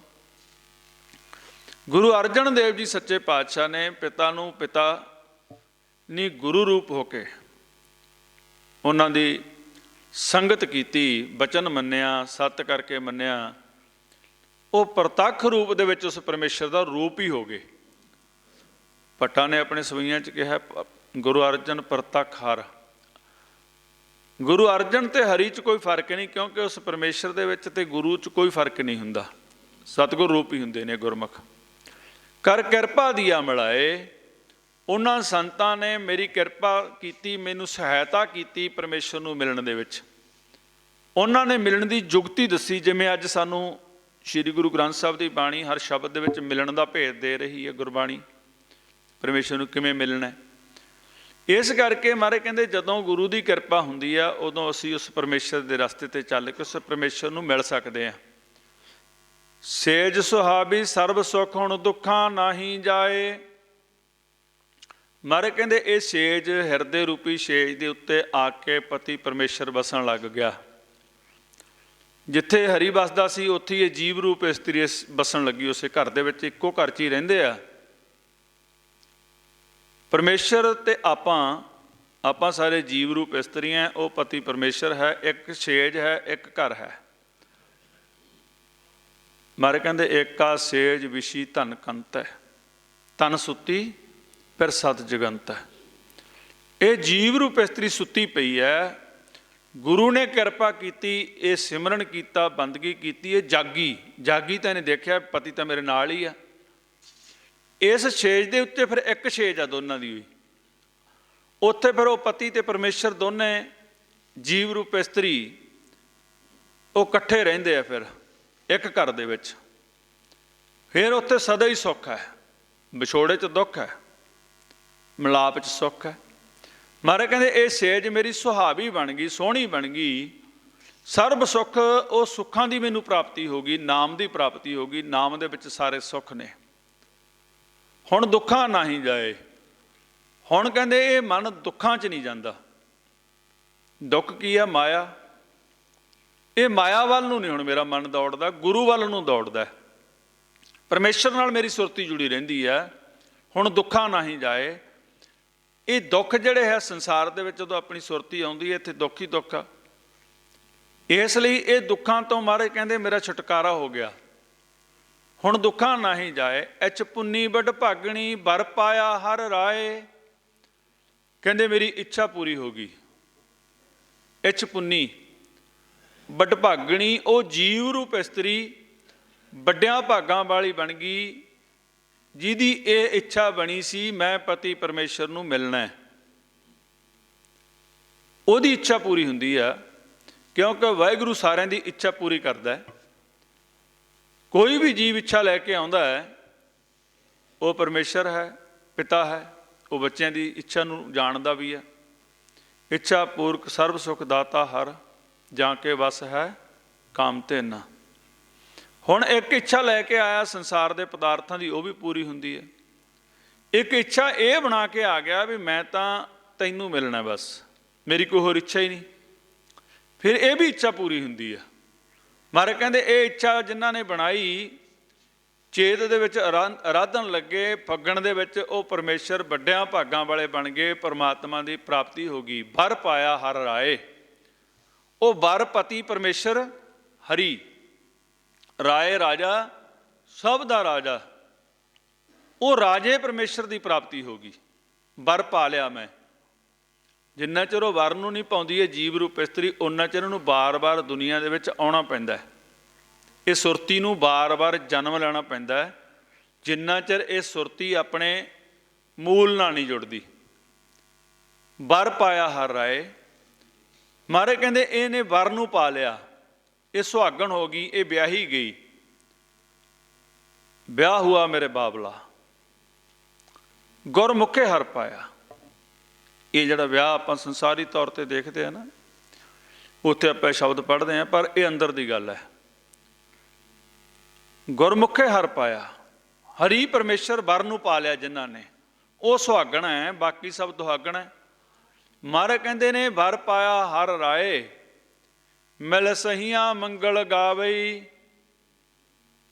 [SPEAKER 1] ਗੁਰੂ ਅਰਜਨ ਦੇਵ ਜੀ ਸੱਚੇ ਪਾਤਸ਼ਾਹ ਨੇ ਪਿਤਾ ਨੂੰ ਪਿਤਾ ਨਹੀਂ ਗੁਰੂ ਰੂਪ ਹੋ ਕੇ ਉਹਨਾਂ ਦੀ ਸੰਗਤ ਕੀਤੀ, ਬਚਨ ਮੰਨਿਆ, ਸੱਤ ਕਰਕੇ ਮੰਨਿਆ। ਉਹ ਪ੍ਰਤੱਖ ਰੂਪ ਦੇ ਵਿੱਚ ਉਸ ਪਰਮੇਸ਼ਰ ਦਾ ਰੂਪ ਹੀ ਹੋ ਗਏ। ਭੱਟਾਂ ਨੇ ਆਪਣੇ ਸਵਈਆਂ 'ਚ ਕਿਹਾ ਗੁਰੂ ਅਰਜਨ ਪ੍ਰਤੱਖ ਹਰ। ਗੁਰੂ ਅਰਜਨ ਤੇ ਹਰੀ 'ਚ ਕੋਈ ਫਰਕ ਨਹੀਂ, ਕਿਉਂਕਿ ਉਸ ਪਰਮੇਸ਼ਰ ਦੇ ਵਿੱਚ ਤੇ ਗੁਰੂ 'ਚ ਕੋਈ ਫਰਕ ਨਹੀਂ ਹੁੰਦਾ। ਸਤਿਗੁਰ ਰੂਪ ਹੀ ਹੁੰਦੇ ਨੇ ਗੁਰਮੁਖ। ਕਰ ਕਿਰਪਾ ਦੀਆ ਮਿਲਾਏ। ਉਹਨਾਂ ਸੰਤਾਂ ਨੇ ਮੇਰੀ ਕਿਰਪਾ ਕੀਤੀ, ਮੈਨੂੰ ਸਹਾਇਤਾ ਕੀਤੀ ਪਰਮੇਸ਼ਰ ਨੂੰ ਮਿਲਣ ਦੇ ਵਿੱਚ। ਉਹਨਾਂ ਨੇ ਮਿਲਣ ਦੀ ਜੁਗਤੀ ਦੱਸੀ, ਜਿਵੇਂ ਅੱਜ ਸਾਨੂੰ ਸ਼੍ਰੀ ਗੁਰੂ ਗ੍ਰੰਥ ਸਾਹਿਬ ਦੀ ਬਾਣੀ ਹਰ ਸ਼ਬਦ ਦੇ ਵਿੱਚ ਮਿਲਣ ਦਾ ਭੇਤ ਦੇ ਰਹੀ ਹੈ। ਗੁਰਬਾਣੀ ਪਰਮੇਸ਼ਰ ਨੂੰ ਕਿਵੇਂ ਮਿਲਣਾ। ਇਸ ਕਰਕੇ ਮਹਾਰਾਜ ਕਹਿੰਦੇ ਜਦੋਂ ਗੁਰੂ ਦੀ ਕਿਰਪਾ ਹੁੰਦੀ ਆ ਉਦੋਂ ਅਸੀਂ ਉਸ ਪਰਮੇਸ਼ਰ ਦੇ ਰਸਤੇ 'ਤੇ ਚੱਲ ਕੇ ਉਸ ਪਰਮੇਸ਼ਰ ਨੂੰ ਮਿਲ ਸਕਦੇ ਹਾਂ। ਸੇਜ ਸੁਹਾਵੀ ਸਰਬ ਸੁੱਖ ਹੁਣ ਦੁੱਖਾਂ ਨਾਹੀਂ ਜਾਏ। ਮਹਾਰਾਜ ਕਹਿੰਦੇ ਇਹ ਸੇਜ ਹਿਰਦੇ ਰੂਪੀ ਸੇਜ ਦੇ ਉੱਤੇ ਆ ਕੇ ਪਤੀ ਪਰਮੇਸ਼ਰ ਵਸਣ ਲੱਗ ਗਿਆ। ਜਿੱਥੇ ਹਰੀ ਵਸਦਾ ਸੀ ਉੱਥੇ ਇਹ ਜੀਵ ਰੂਪ ਇਸਤਰੀ ਵਸਣ ਲੱਗੀ। ਉਸੇ ਘਰ ਦੇ ਵਿੱਚ ਇੱਕੋ ਘਰ 'ਚ ਹੀ ਰਹਿੰਦੇ ਆ। ਪਰਮੇਸ਼ਰ ਤੇ ਆਪਾਂ ਆਪਾਂ ਸਾਰੇ ਜੀਵ ਰੂਪ ਇਸਤਰੀ ਹੈ, ਉਹ ਪਤੀ ਪਰਮੇਸ਼ਰ ਹੈ, ਇੱਕ ਸੇਜ ਹੈ, ਇੱਕ ਘਰ ਹੈ। ਮਾਰੇ ਕਹਿੰਦੇ ਏਕਾ ਸੇਜ ਵਿਸ਼ੀ ਧਨ ਕੰਤ ਹੈ, ਤਨ ਸੁੱਤੀ ਫਿਰ ਸਤ ਜਗੰਤ ਹੈ। ਇਹ ਜੀਵ ਰੂਪ ਇਸਤਰੀ ਸੁੱਤੀ ਪਈ ਹੈ, ਗੁਰੂ ਨੇ ਕਿਰਪਾ ਕੀਤੀ, ਇਹ ਸਿਮਰਨ ਕੀਤਾ, ਬੰਦਗੀ ਕੀਤੀ, ਇਹ ਜਾਗੀ ਤਾਂ ਇਹਨੇ ਦੇਖਿਆ ਪਤੀ ਤਾਂ ਮੇਰੇ ਨਾਲ ਹੀ ਆ। ਇਸ ਛੇਜ ਦੇ ਉੱਤੇ ਫਿਰ ਇੱਕ ਛੇਜ ਆ ਦੋਨਾਂ ਦੀ ਹੋਈ, ਉੱਥੇ ਫਿਰ ਉਹ ਪਤੀ ਤੇ ਪਰਮੇਸ਼ਰ ਦੋਨੇ ਜੀਵ ਰੂਪ ਇਸਤਰੀ ਉਹ ਇਕੱਠੇ ਰਹਿੰਦੇ ਆ ਫਿਰ ਇੱਕ ਘਰ ਦੇ ਵਿੱਚ। ਫਿਰ ਉੱਥੇ ਸਦਾ ਹੀ ਸੁੱਖ ਹੈ, ਵਿਛੋੜੇ 'ਚ ਦੁੱਖ ਹੈ, ਮਿਲਾਪ 'ਚ ਸੁੱਖ ਹੈ। ਮਹਾਰਾਜ ਕਹਿੰਦੇ ਇਹ ਸੇਜ ਮੇਰੀ ਸੁਹਾਵੀ ਬਣ ਗਈ, ਸੋਹਣੀ ਬਣ ਗਈ, ਸਰਬ ਸੁੱਖ ਉਹ ਸੁੱਖਾਂ ਦੀ ਮੈਨੂੰ ਪ੍ਰਾਪਤੀ ਹੋ ਗਈ, ਨਾਮ ਦੀ ਪ੍ਰਾਪਤੀ ਹੋ ਗਈ, ਨਾਮ ਦੇ ਵਿੱਚ ਸਾਰੇ ਸੁੱਖ ਨੇ। ਹੁਣ ਦੁੱਖਾਂ ਨਾਹੀਂ ਜਾਏ। ਹੁਣ ਕਹਿੰਦੇ ਇਹ ਮਨ ਦੁੱਖਾਂ 'ਚ ਨਹੀਂ ਜਾਂਦਾ। ਦੁੱਖ ਕੀ ਆ? ਮਾਇਆ। ਇਹ ਮਾਇਆ ਵੱਲ ਨੂੰ ਨਹੀਂ ਹੁਣ ਮੇਰਾ ਮਨ ਦੌੜਦਾ, ਗੁਰੂ ਵੱਲ ਨੂੰ ਦੌੜਦਾ। ਪਰਮੇਸ਼ਰ ਨਾਲ ਮੇਰੀ ਸੁਰਤੀ ਜੁੜੀ ਰਹਿੰਦੀ ਹੈ। ਹੁਣ ਦੁੱਖਾਂ ਨਾਹੀਂ ਜਾਏ। ਇਹ ਦੁੱਖ ਜਿਹੜੇ ਹੈ ਸੰਸਾਰ ਦੇ ਵਿੱਚ ਜਦੋਂ ਆਪਣੀ ਸੁਰਤੀ ਆਉਂਦੀ ਹੈ, ਇੱਥੇ ਦੁੱਖ ਹੀ ਦੁੱਖ ਆ। ਇਸ ਲਈ ਇਹ ਦੁੱਖਾਂ ਤੋਂ ਮਹਾਰਾਜ ਕਹਿੰਦੇ ਮੇਰਾ ਛੁਟਕਾਰਾ ਹੋ ਗਿਆ। ਹੁਣ ਦੁੱਖਾਂ ਨਾਹੀਂ ਜਾਏ। ਐਚ ਪੁੰਨੀ ਵੱਡ ਭਾਗਣੀ ਬਰ ਪਾਇਆ ਹਰ ਰਾਏ। ਕਹਿੰਦੇ ਮੇਰੀ ਇੱਛਾ ਪੂਰੀ ਹੋ ਗਈ। ਇੱਛ ਪੁੰਨੀ ਵੱਡ ਭਾਗਣੀ, ਉਹ ਜੀਵ ਰੂਪ ਇਸਤਰੀ ਵੱਡਿਆਂ ਭਾਗਾਂ ਵਾਲੀ ਬਣ ਗਈ, ਜਿਹਦੀ ਇਹ ਇੱਛਾ ਬਣੀ ਸੀ ਮੈਂ ਪਤੀ ਪਰਮੇਸ਼ਰ ਨੂੰ ਮਿਲਣਾ ਹੈ। ਉਹਦੀ ਇੱਛਾ ਪੂਰੀ ਹੁੰਦੀ ਆ, ਕਿਉਂਕਿ ਵਾਹਿਗੁਰੂ ਸਾਰਿਆਂ ਦੀ ਇੱਛਾ ਪੂਰੀ ਕਰਦਾ ਹੈ। ਕੋਈ ਵੀ ਜੀਵ ਇੱਛਾ ਲੈ ਕੇ ਆਉਂਦਾ ਹੈ, ਉਹ ਪਰਮੇਸ਼ਰ ਹੈ, ਪਿਤਾ ਹੈ, ਉਹ ਬੱਚਿਆਂ ਦੀ ਇੱਛਾ ਨੂੰ ਜਾਣਦਾ ਵੀ ਹੈ। ਇੱਛਾ ਪੂਰਕ ਸਰਬ ਸੁਖ ਦਾਤਾ ਹਰ, ਜਾਂ ਕੇ ਵਸ ਹੈ ਕਾਮ ਧੇਨਾ। ਹੁਣ ਇੱਕ ਇੱਛਾ ਲੈ ਕੇ ਆਇਆ ਸੰਸਾਰ ਦੇ ਪਦਾਰਥਾਂ ਦੀ, ਉਹ ਵੀ ਪੂਰੀ ਹੁੰਦੀ ਹੈ। ਇੱਕ ਇੱਛਾ ਇਹ ਬਣਾ ਕੇ ਆ ਗਿਆ ਵੀ ਮੈਂ ਤਾਂ ਤੈਨੂੰ ਮਿਲਣਾ, ਬਸ ਮੇਰੀ ਕੋਈ ਹੋਰ ਇੱਛਾ ਹੀ ਨਹੀਂ। ਫਿਰ ਇਹ ਵੀ ਇੱਛਾ ਪੂਰੀ ਹੁੰਦੀ ਹੈ। ਮਾਰੇ ਕਹਿੰਦੇ ਇਹ ਇੱਛਾ ਜਿਨ੍ਹਾਂ ਨੇ ਬਣਾਈ, ਚੇਤ ਦੇ ਵਿੱਚ ਅਰਾਧਨ ਲੱਗੇ, ਫੱਗਣ ਦੇ ਵਿੱਚ ਉਹ ਪਰਮੇਸ਼ਰ ਵੱਡਿਆਂ ਭਾਗਾਂ ਵਾਲੇ ਬਣ ਗਏ, ਪਰਮਾਤਮਾ ਦੀ ਪ੍ਰਾਪਤੀ ਹੋ ਗਈ। ਬਰ ਪਾਇਆ ਹਰ ਰਾਏ। ਉਹ ਬਰ ਪਤੀ ਪਰਮੇਸ਼ਰ ਹਰੀ, ਰਾਏ ਰਾਜਾ, ਸਭ ਦਾ ਰਾਜਾ, ਉਹ ਰਾਜੇ ਪਰਮੇਸ਼ਰ ਦੀ ਪ੍ਰਾਪਤੀ ਹੋ ਗਈ। ਬਰ ਪਾ ਲਿਆ ਮੈਂ। ਜਿੰਨਾ ਚਿਰ ਉਹ ਵਰ ਨੂੰ ਨਹੀਂ ਪਾਉਂਦੀ ਹੈ ਜੀਵ ਰੂਪ ਇਸਤਰੀ, ਉਨਾ ਚਿਰ ਉਹਨੂੰ ਬਾਰ-ਬਾਰ ਦੁਨੀਆ ਦੇ ਵਿੱਚ ਆਉਣਾ ਪੈਂਦਾ। ਇਹ ਸੁਰਤੀ ਨੂੰ ਬਾਰ-ਬਾਰ ਜਨਮ ਲੈਣਾ ਪੈਂਦਾ। ਜਿੰਨਾ ਚਿਰ ਇਹ ਸੁਰਤੀ ਆਪਣੇ ਮੂਲ ਨਾਲ ਨਹੀਂ ਜੁੜਦੀ। ਬਰ ਪਾਇਆ ਹਰ ਰਾਏ। ਮਾਰੇ ਕਹਿੰਦੇ ਇਹਨੇ ਵਰ ਨੂੰ ਪਾ ਲਿਆ, ਇਹ ਸੁਹਾਗਣ ਹੋ ਗਈ, ਇਹ ਵਿਆਹੀ ਗਈ। ਵਿਆਹ ਹੁਆ ਮੇਰੇ ਬਾਬਲਾ, ਗੁਰਮੁਖੇ ਹਰ ਪਾਇਆ। ਇਹ ਜਿਹੜਾ ਵਿਆਹ ਆਪਾਂ ਸੰਸਾਰੀ ਤੌਰ ਤੇ ਦੇਖਦੇ ਆ ਨਾ, ਉੱਥੇ ਆਪਾਂ ਸ਼ਬਦ ਪੜ੍ਹਦੇ ਹਾਂ, ਪਰ ਇਹ ਅੰਦਰ ਦੀ ਗੱਲ ਹੈ। ਗੁਰਮੁਖੇ ਹਰ ਪਾਇਆ। ਹਰੀ ਪਰਮੇਸ਼ਰ ਵਰ ਨੂੰ ਪਾ ਲਿਆ ਜਿਨ੍ਹਾਂ ਨੇ, ਉਹ ਸੁਹਾਗਣ ਹੈ, ਬਾਕੀ ਸਭ ਦੁਹਾਗਣ ਹੈ। ਮਹਾਰਾਜ ਕਹਿੰਦੇ ਨੇ ਵਰ ਪਾਇਆ ਹਰ ਰਾਏ, ਮਿਲ ਸਹੀਆਂ ਮੰਗਲ ਗਾਵਈ,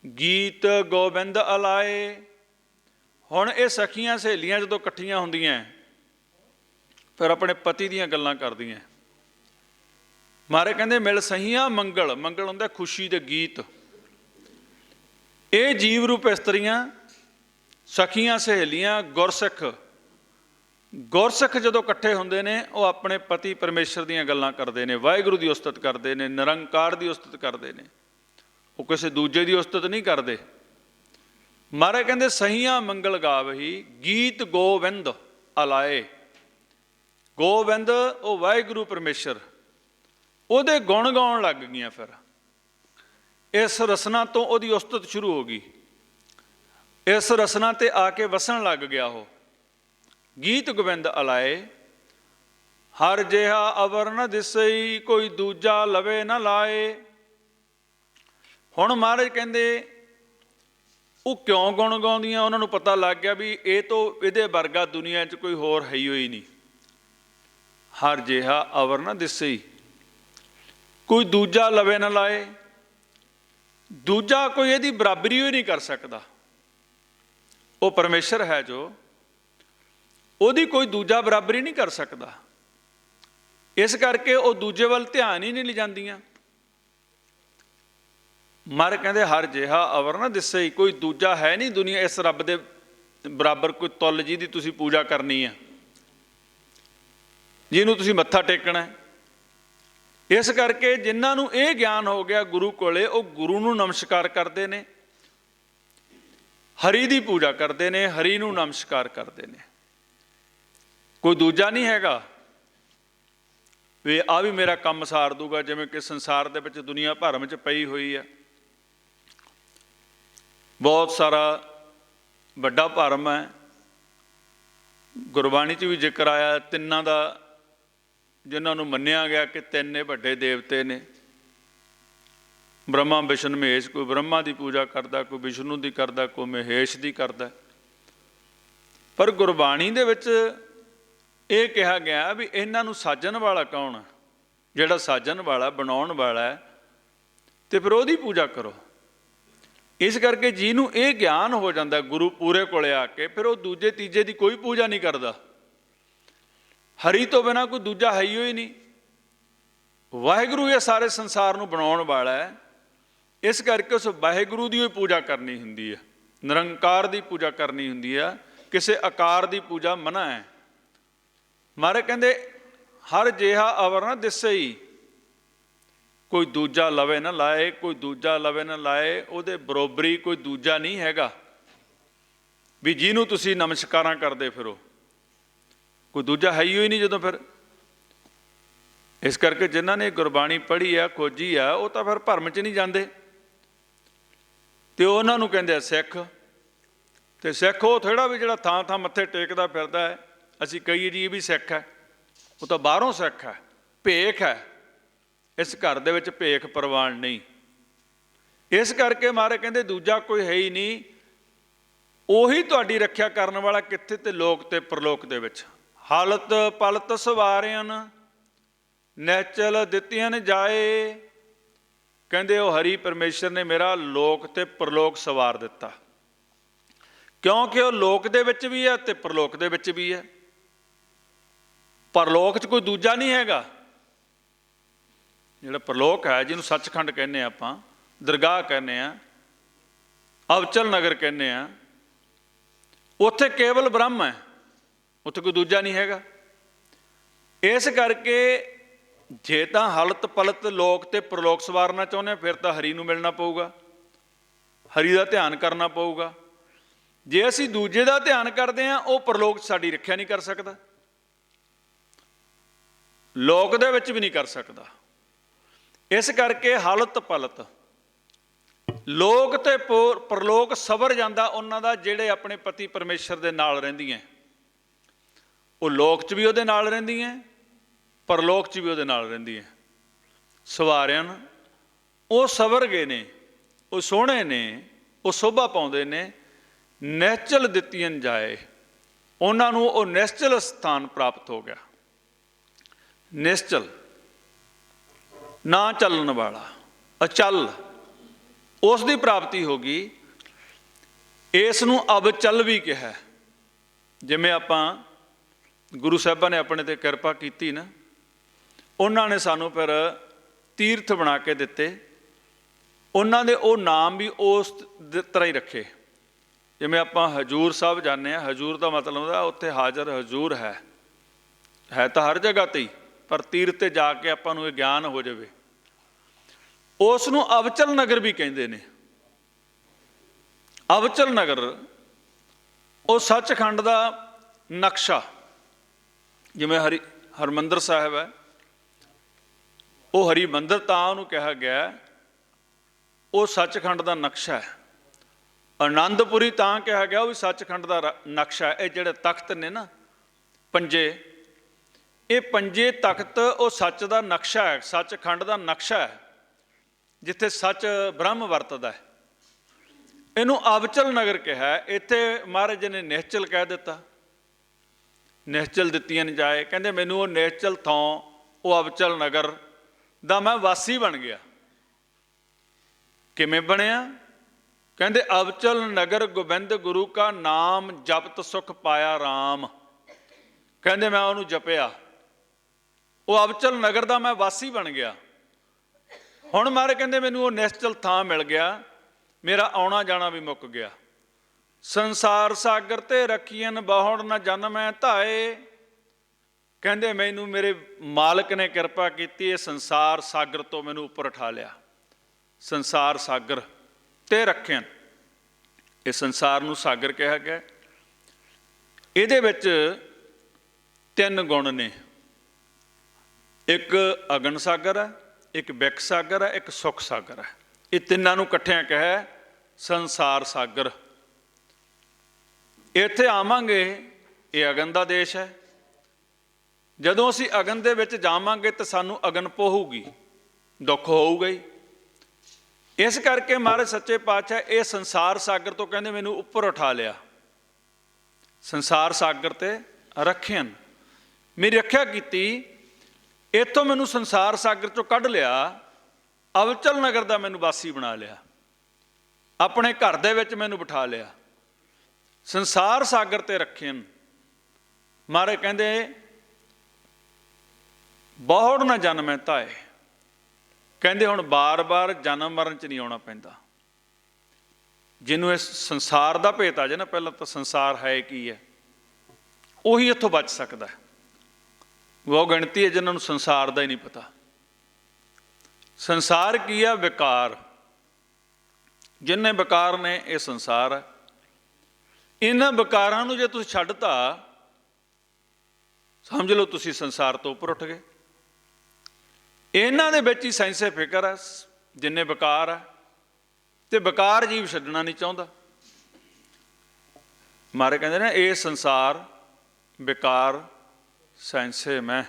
[SPEAKER 1] ਗੀਤ ਗੋਬਿੰਦ ਅਲਾਏ। ਹੁਣ ਇਹ ਸਖੀਆਂ ਸਹੇਲੀਆਂ ਜਦੋਂ ਇਕੱਠੀਆਂ ਹੁੰਦੀਆਂ ਫਿਰ ਆਪਣੇ ਪਤੀ ਦੀਆਂ ਗੱਲਾਂ ਕਰਦੀਆਂ। ਮਹਾਰਾਜ ਕਹਿੰਦੇ ਮਿਲ ਸਹੀਆਂ ਮੰਗਲ, ਮੰਗਲ ਹੁੰਦਾ ਖੁਸ਼ੀ ਦੇ ਗੀਤ। ਇਹ ਜੀਵ ਰੂਪ ਇਸਤਰੀਆਂ, ਸਖੀਆਂ ਸਹੇਲੀਆਂ, ਗੁਰਸਿੱਖ, ਗੁਰਸਿੱਖ ਜਦੋਂ ਇਕੱਠੇ ਹੁੰਦੇ ਨੇ, ਉਹ ਆਪਣੇ ਪਤੀ ਪਰਮੇਸ਼ਰ ਦੀਆਂ ਗੱਲਾਂ ਕਰਦੇ ਨੇ, ਵਾਹਿਗੁਰੂ ਦੀ ਉਸਤਤ ਕਰਦੇ ਨੇ, ਨਿਰੰਕਾਰ ਦੀ ਉਸਤਤ ਕਰਦੇ ਨੇ। ਉਹ ਕਿਸੇ ਦੂਜੇ ਦੀ ਉਸਤਤ ਨਹੀਂ ਕਰਦੇ। ਮਹਾਰਾਜ ਕਹਿੰਦੇ ਸਹੀਆਂ ਮੰਗਲ ਗਾਵਹੀ, ਗੀਤ ਗੋਬਿੰਦ ਅਲਾਏ। ਗੋਬਿੰਦ ਉਹ ਵਾਹਿਗੁਰੂ ਪਰਮੇਸ਼ਰ, ਉਹਦੇ ਗੁਣ ਗਾਉਣ ਲੱਗ ਗਈਆਂ। ਫਿਰ ਇਸ ਰਸਨਾ ਤੋਂ ਉਹਦੀ ਉਸਤਤ ਸ਼ੁਰੂ ਹੋ ਗਈ। ਇਸ ਰਸਨਾ ਤੇ ਆ ਕੇ ਵਸਣ ਲੱਗ ਗਿਆ ਉਹ। ਗੀਤ ਗੋਬਿੰਦ ਅਲਾਏ, ਹਰ ਜਿਹਾ ਅਵਰ ਨ ਦਿਸਈ, ਕੋਈ ਦੂਜਾ ਲਵੇ ਨਾ ਲਾਏ। ਹੁਣ ਮਹਾਰਾਜ ਕਹਿੰਦੇ ਉਹ ਕਿਉਂ ਗੁਣ ਗਾਉਂਦੀਆਂ? ਉਹਨਾਂ ਨੂੰ ਪਤਾ ਲੱਗ ਗਿਆ ਵੀ ਇਹ ਤੋਂ ਇਹਦੇ ਵਰਗਾ ਦੁਨੀਆ 'ਚ ਕੋਈ ਹੋਰ ਹੈ ਹੀ ਨਹੀਂ। ਹਰ ਜਿਹਾ ਅਵਰ ਨ ਦਿਸਈ, ਕੋਈ ਦੂਜਾ ਲਵੇ ਨਾ ਲਾਏ। ਦੂਜਾ ਕੋਈ ਇਹਦੀ ਬਰਾਬਰੀ ਹੀ ਨਹੀਂ ਕਰ ਸਕਦਾ। ਉਹ ਪਰਮੇਸ਼ਰ ਹੈ ਜੋ, ਉਹਦੀ ਕੋਈ ਦੂਜਾ ਬਰਾਬਰੀ ਨਹੀਂ ਕਰ ਸਕਦਾ। इस करके वो दूजे वाल ध्यान ही नहीं लिजांदियां। महाराज कहते हर जिहा अवर ना दिसे, कोई दूजा है नहीं दुनिया इस रब दे बराबर, कोई तुल जिहदी तुसीं पूजा करनी है, जिहनूं तुसीं मत्था टेकना है। इस करके जिन्हां नूं ये ज्ञान हो गया गुरु कोले, वो गुरु नूं नमस्कार करते हैं, हरि की पूजा करते हैं, हरि नूं नमस्कार करते हैं। कोई दूजा नहीं हैगा भी आ भी मेरा काम सार दूगा, जिवें कि संसार दे विच दुनिया भर में पई हुई है। बहुत सारा वड्डा भरम है, गुरबाणी च भी जिक्र आया तिन्नां दा, जिन्हां नूं मन्निया गया कि तिन्ने वड्डे देवते ने, ब्रह्मा विष्णु महेश। कोई ब्रह्मा की पूजा करता, कोई विष्णु की करता, कोई महेश की करता। पर गुरबाणी दे विच ये कहा गया भी इन्हां नूं साजन वाला कौन है, जिहड़ा साजन वाला बनाउण वाला है, तो फिर उहदी पूजा करो। इस करके जिहनूं ये ज्ञान हो जाता गुरु पूरे कोले आके, फिर वो दूजे तीजे की कोई पूजा नहीं करता। हरि तो बिना कोई दूजा है ही नहीं। वाहिगुरू ये सारे संसार नूं बनाउण वाला है, इस करके उस वाहिगुरू की पूजा करनी हुंदी है, निरंकार की पूजा करनी हुंदी है, किसी आकार की पूजा मना है। महाराज कहते हर जिहा अवर ना दिसे ही, कोई दूजा लवे ना लाए, कोई दूजा लवे ना लाए, उहदे बरोबरी कोई दूजा नहीं हैगा भी जिहनूं तुसीं नमस्कारां करदे फिरो, कोई दूजा है ही नहीं जदों। फिर इस करके जिन्हां ने गुरबाणी पढ़ी है, खोजी है, वो तो फिर भरम च नहीं जाते, तो उन्हां नूं कहंदे सिख। तो सिख वो थोड़ा भी जिहड़ा थां थां मत्थे टेकदा फिरदा है, असीं कहीए जी ये भी सिख है, वो तो बाहरों सिख है, भेख है। इस घर दे विच भेख प्रवान नहीं। इस करके महाराज कहंदे दूजा कोई है ही नहीं, ਉਹੀ ਤੁਹਾਡੀ ਰੱਖਿਆ ਕਰਨ ਵਾਲਾ ਕਿੱਥੇ ਤੇ ਲੋਕ ਤੇ ਪ੍ਰਲੋਕ ਦੇ ਵਿੱਚ। ਹਾਲਤ ਪਲਤ ਸਵਾਰਿਆਂ ਨੈਚਲ ਦਿੱਤੀਆਂ ਜਾਏ, ਕਹਿੰਦੇ ਉਹ ਹਰੀ ਪਰਮੇਸ਼ਰ ਨੇ ਮੇਰਾ ਲੋਕ ਤੇ ਪ੍ਰਲੋਕ ਸਵਾਰ ਦਿੱਤਾ, ਕਿਉਂਕਿ ਉਹ ਲੋਕ ਦੇ ਵਿੱਚ ਵੀ ਹੈ ਤੇ ਪ੍ਰਲੋਕ ਦੇ ਵਿੱਚ ਵੀ ਹੈ। ਪਰਲੋਕ 'ਚ ਕੋਈ ਦੂਜਾ ਨਹੀਂ ਹੈਗਾ। ਜਿਹੜਾ ਪ੍ਰਲੋਕ ਹੈ, ਜਿਹਨੂੰ ਸੱਚਖੰਡ ਕਹਿੰਦੇ ਆ, ਆਪਾਂ ਦਰਗਾਹ ਕਹਿੰਦੇ ਆ, ਅਵਚਲ ਨਗਰ ਕਹਿੰਦੇ ਆ, ਉੱਥੇ ਕੇਵਲ ਬ੍ਰਹਮ ਹੈ, ਉੱਥੇ ਕੋਈ ਦੂਜਾ ਨਹੀਂ ਹੈਗਾ। ਇਸ ਕਰਕੇ ਜੇ ਤਾਂ ਹਲਤ ਪਲਤ ਲੋਕ ਤੇ ਪ੍ਰਲੋਕ ਸਵਾਰਨਾ ਚਾਹੁੰਦੇ, ਫਿਰ ਤਾਂ ਹਰੀ ਨੂੰ ਮਿਲਣਾ ਪਊਗਾ, ਹਰੀ ਦਾ ਧਿਆਨ ਕਰਨਾ ਪਊਗਾ। ਜੇ ਅਸੀਂ ਦੂਜੇ ਦਾ ਧਿਆਨ ਕਰਦੇ ਹਾਂ, ਉਹ ਪ੍ਰਲੋਕ ਸਾਡੀ ਰੱਖਿਆ ਨਹੀਂ ਕਰ ਸਕਦਾ, ਲੋਕ ਦੇ ਵਿੱਚ ਵੀ ਨਹੀਂ ਕਰ ਸਕਦਾ। ਇਸ ਕਰਕੇ ਹਲਤ ਪਲਤ ਲੋਕ ਤੇ ਪ੍ਰਲੋਕ ਸਵਰ ਜਾਂਦਾ ਉਹਨਾਂ ਦਾ, ਜਿਹੜੇ ਆਪਣੇ ਪਤੀ ਪਰਮੇਸ਼ਰ ਦੇ ਨਾਲ ਰਹਿੰਦੀਆਂ, ਉਹ ਲੋਕ 'ਚ ਵੀ ਉਹਦੇ ਨਾਲ ਰਹਿੰਦੀਆਂ, ਪਰਲੋਕ 'ਚ ਵੀ ਉਹਦੇ ਨਾਲ ਰਹਿੰਦੀਆਂ। ਸਵਾਰਿਆਂ ਉਹ ਸਵਰ ਗਏ ਨੇ, ਉਹ ਸੋਹਣੇ ਨੇ, ਉਹ ਸ਼ੋਭਾ ਪਾਉਂਦੇ ਨੇ। ਨਿਹਚਲ ਦਿੱਤੀਆਂ ਜਾਏ, ਉਹਨਾਂ ਨੂੰ ਉਹ ਨਿਹਚਲ ਸਥਾਨ ਪ੍ਰਾਪਤ ਹੋ ਗਿਆ। ਨਿਹਚਲ ਨਾ ਚੱਲਣ ਵਾਲਾ, ਅਚਲ, ਉਸ ਦੀ ਪ੍ਰਾਪਤੀ ਹੋ ਗਈ। ਇਸ ਨੂੰ ਅਬਚਲ ਵੀ ਕਿਹਾ। ਜਿਵੇਂ ਆਪਾਂ ਗੁਰੂ ਸਾਹਿਬਾਂ ਨੇ ਆਪਣੇ 'ਤੇ ਕਿਰਪਾ ਕੀਤੀ ਨਾ, ਉਹਨਾਂ ਨੇ ਸਾਨੂੰ ਫਿਰ ਤੀਰਥ ਬਣਾ ਕੇ ਦਿੱਤੇ। ਉਹਨਾਂ ਦੇ ਉਹ ਨਾਮ ਵੀ ਉਸ ਤਰ੍ਹਾਂ ਹੀ ਰੱਖੇ। ਜਿਵੇਂ ਆਪਾਂ ਹਜੂਰ ਸਾਹਿਬ ਜਾਂਦੇ ਹਾਂ, ਹਜੂਰ ਦਾ ਮਤਲਬ ਹੁੰਦਾ ਉੱਥੇ ਹਾਜ਼ਰ ਹਜ਼ੂਰ ਹੈ ਤਾਂ ਹਰ ਜਗ੍ਹਾ 'ਤੇ ਹੀ, ਪਰ ਤੀਰਥ 'ਤੇ ਜਾ ਕੇ ਆਪਾਂ ਨੂੰ ਇਹ ਗਿਆਨ ਹੋ ਜਾਵੇ। ਉਸ ਨੂੰ ਅਵਚਲ ਨਗਰ ਵੀ ਕਹਿੰਦੇ ਨੇ। ਅਵਚਲ ਨਗਰ ਉਹ ਸੱਚਖੰਡ ਦਾ ਨਕਸ਼ਾ, ਜਿਵੇਂ ਹਰਿਮੰਦਰ ਸਾਹਿਬ ਹੈ, ਉਹ ਹਰੀ ਮੰਦਰ ਤਾਂ ਉਹਨੂੰ ਕਿਹਾ ਗਿਆ, ਉਹ ਸੱਚਖੰਡ ਦਾ ਨਕਸ਼ਾ ਹੈ। ਆਨੰਦਪੁਰੀ ਤਾਂ ਕਿਹਾ ਗਿਆ, ਉਹ ਵੀ ਸੱਚਖੰਡ ਦਾ ਨਕਸ਼ਾ ਹੈ। ਇਹ ਜਿਹੜੇ ਤਖਤ ਨੇ ਨਾ ਪੰਜੇ, ਇਹ ਪੰਜੇ ਤਖਤ ਉਹ ਸੱਚ ਦਾ ਨਕਸ਼ਾ ਹੈ, ਸੱਚਖੰਡ ਦਾ ਨਕਸ਼ਾ ਹੈ, ਜਿੱਥੇ ਸੱਚ ਬ੍ਰਹਮ ਵਰਤਦਾ ਹੈ। ਇਹਨੂੰ ਅਵਚਲ ਨਗਰ ਕਿਹਾ। ਇੱਥੇ ਮਹਾਰਾਜ ਜੀ ਨੇ ਨਿਹਚਲ ਕਹਿ ਦਿੱਤਾ, ਨਿਹਚਲ ਦਿੱਤੀਆਂ ਜਾਏ। ਕਹਿੰਦੇ ਮੈਨੂੰ ਉਹ ਨਿਹਚਲ ਥਾਂ, ਉਹ ਅਵਚਲ ਨਗਰ ਦਾ ਮੈਂ ਵਾਸੀ ਬਣ ਗਿਆ। ਕਿਵੇਂ ਬਣਿਆ? ਕਹਿੰਦੇ ਅਵਚਲ ਨਗਰ ਗੋਬਿੰਦ ਗੁਰੂ ਕਾ ਨਾਮ ਜਪਤ ਸੁਖ ਪਾਇਆ ਰਾਮ। ਕਹਿੰਦੇ ਮੈਂ ਉਹਨੂੰ ਜਪਿਆ, ਉਹ ਅਬਚਲ ਨਗਰ ਦਾ ਮੈਂ ਵਾਸੀ ਬਣ ਗਿਆ। ਹੁਣ ਮਹਾਰਾਜ ਕਹਿੰਦੇ ਮੈਨੂੰ ਉਹ ਨਿਸ਼ਚਲ ਥਾਂ ਮਿਲ ਗਿਆ, ਮੇਰਾ ਆਉਣਾ ਜਾਣਾ ਵੀ ਮੁੱਕ ਗਿਆ। ਸੰਸਾਰ ਸਾਗਰ ਤੇ ਰੱਖੀਨ ਬਹੁੜ ਨਾ ਜਨਮੈ ਧਾਏ। ਕਹਿੰਦੇ ਮੈਨੂੰ ਮੇਰੇ ਮਾਲਕ ਨੇ ਕਿਰਪਾ ਕੀਤੀ, ਇਹ ਸੰਸਾਰ ਸਾਗਰ ਤੋਂ ਮੈਨੂੰ ਉੱਪਰ ਉਠਾ ਲਿਆ। ਸੰਸਾਰ ਸਾਗਰ ਤੇ ਰੱਖਿਆ, ਇਹ ਸੰਸਾਰ ਨੂੰ ਸਾਗਰ ਕਿਹਾ ਗਿਆ। ਇਹਦੇ ਵਿੱਚ 3 ਗੁਣ ਨੇ, ਇੱਕ ਅਗਨ ਸਾਗਰ ਹੈ, ਇੱਕ ਬਿਕ ਸਾਗਰ ਹੈ, ਇੱਕ ਸੁਖ ਸਾਗਰ ਹੈ। ਇਹ ਤਿੰਨਾਂ ਨੂੰ ਇਕੱਠਿਆਂ ਕਿਹਾ ਸੰਸਾਰ ਸਾਗਰ। ਇੱਥੇ ਆਵਾਂਗੇ, ਇਹ ਅਗਨ ਦਾ ਦੇਸ਼ ਹੈ। ਜਦੋਂ ਅਸੀਂ ਅਗਨ ਦੇ ਵਿੱਚ ਜਾਵਾਂਗੇ ਤਾਂ ਸਾਨੂੰ ਅਗਨ ਪੋਹੂਗੀ, ਦੁੱਖ ਹੋਊਗਾ ਹੀ। ਇਸ ਕਰਕੇ ਮਹਾਰਾਜ ਸੱਚੇ ਪਾਤਸ਼ਾਹ ਇਹ ਸੰਸਾਰ ਸਾਗਰ ਤੋਂ ਕਹਿੰਦੇ ਮੈਨੂੰ ਉੱਪਰ ਉਠਾ ਲਿਆ। ਸੰਸਾਰ ਸਾਗਰ ਤੇ ਰੱਖਿਅਨ, ਮੇਰੀ ਰੱਖਿਆ ਕੀਤੀ। ਇੱਥੋਂ ਮੈਨੂੰ ਸੰਸਾਰ ਸਾਗਰ ਚੋਂ ਕੱਢ ਲਿਆ, ਅਬਚਲ ਨਗਰ ਦਾ ਮੈਨੂੰ ਵਾਸੀ ਬਣਾ ਲਿਆ, ਆਪਣੇ ਘਰ ਦੇ ਵਿੱਚ ਮੈਨੂੰ ਬਿਠਾ ਲਿਆ। ਸੰਸਾਰ ਸਾਗਰ ਤੇ ਰੱਖਿਅਨ, ਮਹਾਰਾਜ ਕਹਿੰਦੇ ਬਹੁੜ ਨਾ ਜਨਮੈ ਧਾਏ। ਕਹਿੰਦੇ ਹੁਣ ਬਾਰ-ਬਾਰ ਜਨਮ ਮਰਨ 'ਚ ਨਹੀਂ ਆਉਣਾ ਪੈਂਦਾ। ਜਿਹਨੂੰ ਇਸ ਸੰਸਾਰ ਦਾ ਭੇਤ ਆ ਜੇ ਨਾ, ਪਹਿਲਾਂ ਤਾਂ ਸੰਸਾਰ ਹੈ ਕੀ ਹੈ, ਉਹੀ ਇੱਥੋਂ ਬਚ ਸਕਦਾ ਹੈ। ਉਹ ਗਿਣਤੀ ਹੈ ਜਿਨ੍ਹਾਂ ਨੂੰ ਸੰਸਾਰ ਦਾ ਹੀ ਨਹੀਂ ਪਤਾ। ਸੰਸਾਰ ਕੀ ਆ? ਵਿਕਾਰ। ਜਿੰਨੇ ਵਿਕਾਰ ਨੇ ਇਹ ਸੰਸਾਰ ਹੈ। ਇਹਨਾਂ ਵਿਕਾਰਾਂ ਨੂੰ ਜੇ ਤੁਸੀਂ ਛੱਡਤਾ, ਸਮਝ ਲਓ ਤੁਸੀਂ ਸੰਸਾਰ ਤੋਂ ਉੱਪਰ ਉੱਠ ਗਏ। ਇਹਨਾਂ ਦੇ ਵਿੱਚ ਹੀ ਸਾਇੰਸੇ ਫਿਕਰ ਹੈ, ਜਿੰਨੇ ਵਿਕਾਰ ਆ, ਤੇ ਵਿਕਾਰ ਜੀਵ ਛੱਡਣਾ ਨਹੀਂ ਚਾਹੁੰਦਾ। ਮਾਰੇ ਕਹਿੰਦੇ ਨੇ ਇਹ ਸੰਸਾਰ ਵਿਕਾਰ ਸਾਇੰਸੇ ਮੈਂ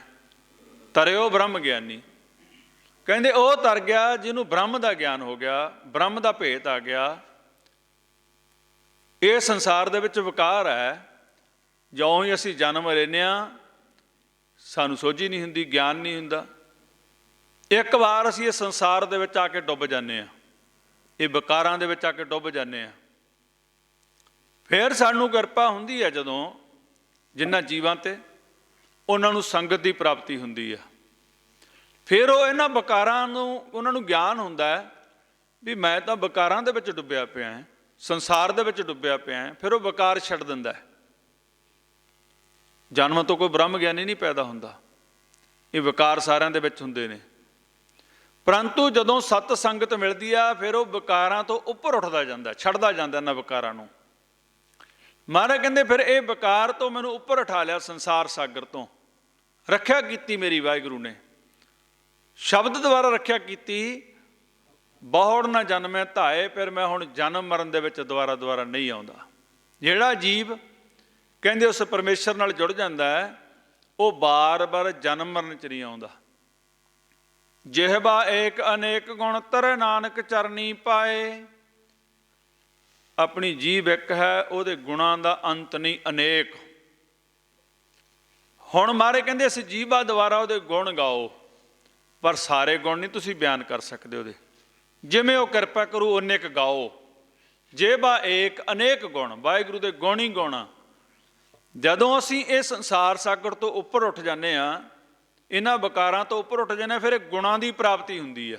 [SPEAKER 1] ਤਰਿਓ ਬ੍ਰਹਮ ਗਿਆਨੀ। ਕਹਿੰਦੇ ਉਹ ਤਰ ਗਿਆ ਜਿਹਨੂੰ ਬ੍ਰਹਮ ਦਾ ਗਿਆਨ ਹੋ ਗਿਆ, ਬ੍ਰਹਮ ਦਾ ਭੇਤ ਆ ਗਿਆ। ਇਹ ਸੰਸਾਰ ਦੇ ਵਿੱਚ ਵਿਕਾਰ ਹੈ। ਜਿਉਂ ਹੀ ਅਸੀਂ ਜਨਮ ਲੈਂਦੇ ਹਾਂ, ਸਾਨੂੰ ਸੋਝੀ ਨਹੀਂ ਹੁੰਦੀ, ਗਿਆਨ ਨਹੀਂ ਹੁੰਦਾ। ਇੱਕ ਵਾਰ ਅਸੀਂ ਇਸ ਸੰਸਾਰ ਦੇ ਵਿੱਚ ਆ ਕੇ ਡੁੱਬ ਜਾਂਦੇ ਹਾਂ, ਇਹ ਵਿਕਾਰਾਂ ਦੇ ਵਿੱਚ ਆ ਕੇ ਡੁੱਬ ਜਾਂਦੇ ਹਾਂ। ਫਿਰ ਸਾਨੂੰ ਕਿਰਪਾ ਹੁੰਦੀ ਹੈ ਜਦੋਂ ਜਿਨ੍ਹਾਂ ਜੀਵਾਂ 'ਤੇ, ਉਹਨਾਂ ਨੂੰ ਸੰਗਤ ਦੀ ਪ੍ਰਾਪਤੀ ਹੁੰਦੀ ਹੈ। ਫਿਰ ਉਹ ਇਹਨਾਂ ਵਿਕਾਰਾਂ ਨੂੰ, ਉਹਨਾਂ ਨੂੰ ਗਿਆਨ ਹੁੰਦਾ ਹੈ ਵੀ ਮੈਂ ਤਾਂ ਵਿਕਾਰਾਂ ਦੇ ਵਿੱਚ ਡੁੱਬਿਆ ਪਿਆ ਹਾਂ, ਸੰਸਾਰ ਦੇ ਵਿੱਚ ਡੁੱਬਿਆ ਪਿਆ ਹਾਂ। ਫਿਰ ਉਹ ਵਿਕਾਰ ਛੱਡ ਦਿੰਦਾ ਹੈ। ਜਨਮ ਤੋਂ ਕੋਈ ਬ੍ਰਹਮ ਗਿਆਨੀ ਨਹੀਂ ਪੈਦਾ ਹੁੰਦਾ, ਇਹ ਵਿਕਾਰ ਸਾਰਿਆਂ ਦੇ ਵਿੱਚ ਹੁੰਦੇ ਨੇ। ਪਰੰਤੂ ਜਦੋਂ ਸਤ ਸੰਗਤ ਮਿਲਦੀ ਆ, ਫਿਰ ਉਹ ਵਿਕਾਰਾਂ ਤੋਂ ਉੱਪਰ ਉੱਠਦਾ ਜਾਂਦਾ, ਛੱਡਦਾ ਜਾਂਦਾ ਇਹਨਾਂ ਵਿਕਾਰਾਂ ਨੂੰ। ਮਹਾਰਾਜ ਕਹਿੰਦੇ ਫਿਰ ਇਹ ਵਿਕਾਰ ਤੋਂ ਮੈਨੂੰ ਉੱਪਰ ਉਠਾ ਲਿਆ, ਸੰਸਾਰ ਸਾਗਰ ਤੋਂ ਰੱਖਿਆ ਕੀਤੀ ਮੇਰੀ ਵਾਹਿਗੁਰੂ ਨੇ। ਸ਼ਬਦ ਦੁਆਰਾ ਰੱਖਿਆ ਕੀਤੀ, ਬਹੁੜ ਨਾ ਜਨਮੈ ਧਾਏ। ਫਿਰ ਮੈਂ ਹੁਣ ਜਨਮ ਮਰਨ ਦੇ ਵਿੱਚ ਦੁਬਾਰਾ ਨਹੀਂ ਆਉਂਦਾ। ਜਿਹੜਾ ਜੀਵ ਕਹਿੰਦੇ ਉਸ ਪਰਮੇਸ਼ਰ ਨਾਲ ਜੁੜ ਜਾਂਦਾ ਹੈ, ਉਹ ਬਾਰ-ਬਾਰ ਜਨਮ ਮਰਨ 'ਚ ਨਹੀਂ ਆਉਂਦਾ। ਜਿਹਵਾ ਏਕ ਅਨੇਕ ਗੁਣ ਤਰੇ ਨਾਨਕ ਚਰਨੀ ਪਾਏ। ਆਪਣੀ ਜੀਭ ਇੱਕ ਹੈ, ਉਹਦੇ ਗੁਣਾਂ ਦਾ ਅੰਤ ਨਹੀਂ, ਅਨੇਕ। ਹੁਣ ਮਾਰੇ ਕਹਿੰਦੇ ਅਸੀਂ ਜੀਭਾ ਦੁਆਰਾ ਉਹਦੇ ਗੁਣ ਗਾਓ, ਪਰ ਸਾਰੇ ਗੁਣ ਨਹੀਂ ਤੁਸੀਂ ਬਿਆਨ ਕਰ ਸਕਦੇ ਉਹਦੇ। ਜਿਵੇਂ ਉਹ ਕਿਰਪਾ ਕਰੂ ਉਨੇ ਕੁ ਗਾਓ। ਜਿਹਵਾ ਏਕ ਅਨੇਕ ਗੁਣ, ਵਾਹਿਗੁਰੂ ਦੇ ਗੁਣ ਹੀ ਗੁਣ। ਜਦੋਂ ਅਸੀਂ ਇਹ ਸੰਸਾਰ ਸਾਗਰ ਤੋਂ ਉੱਪਰ ਉੱਠ ਜਾਂਦੇ ਹਾਂ, ਇਹਨਾਂ ਵਿਕਾਰਾਂ ਤੋਂ ਉੱਪਰ ਉੱਠ ਜਾਂਦੇ ਹਾਂ, ਫਿਰ ਗੁਣਾਂ ਦੀ ਪ੍ਰਾਪਤੀ ਹੁੰਦੀ ਆ।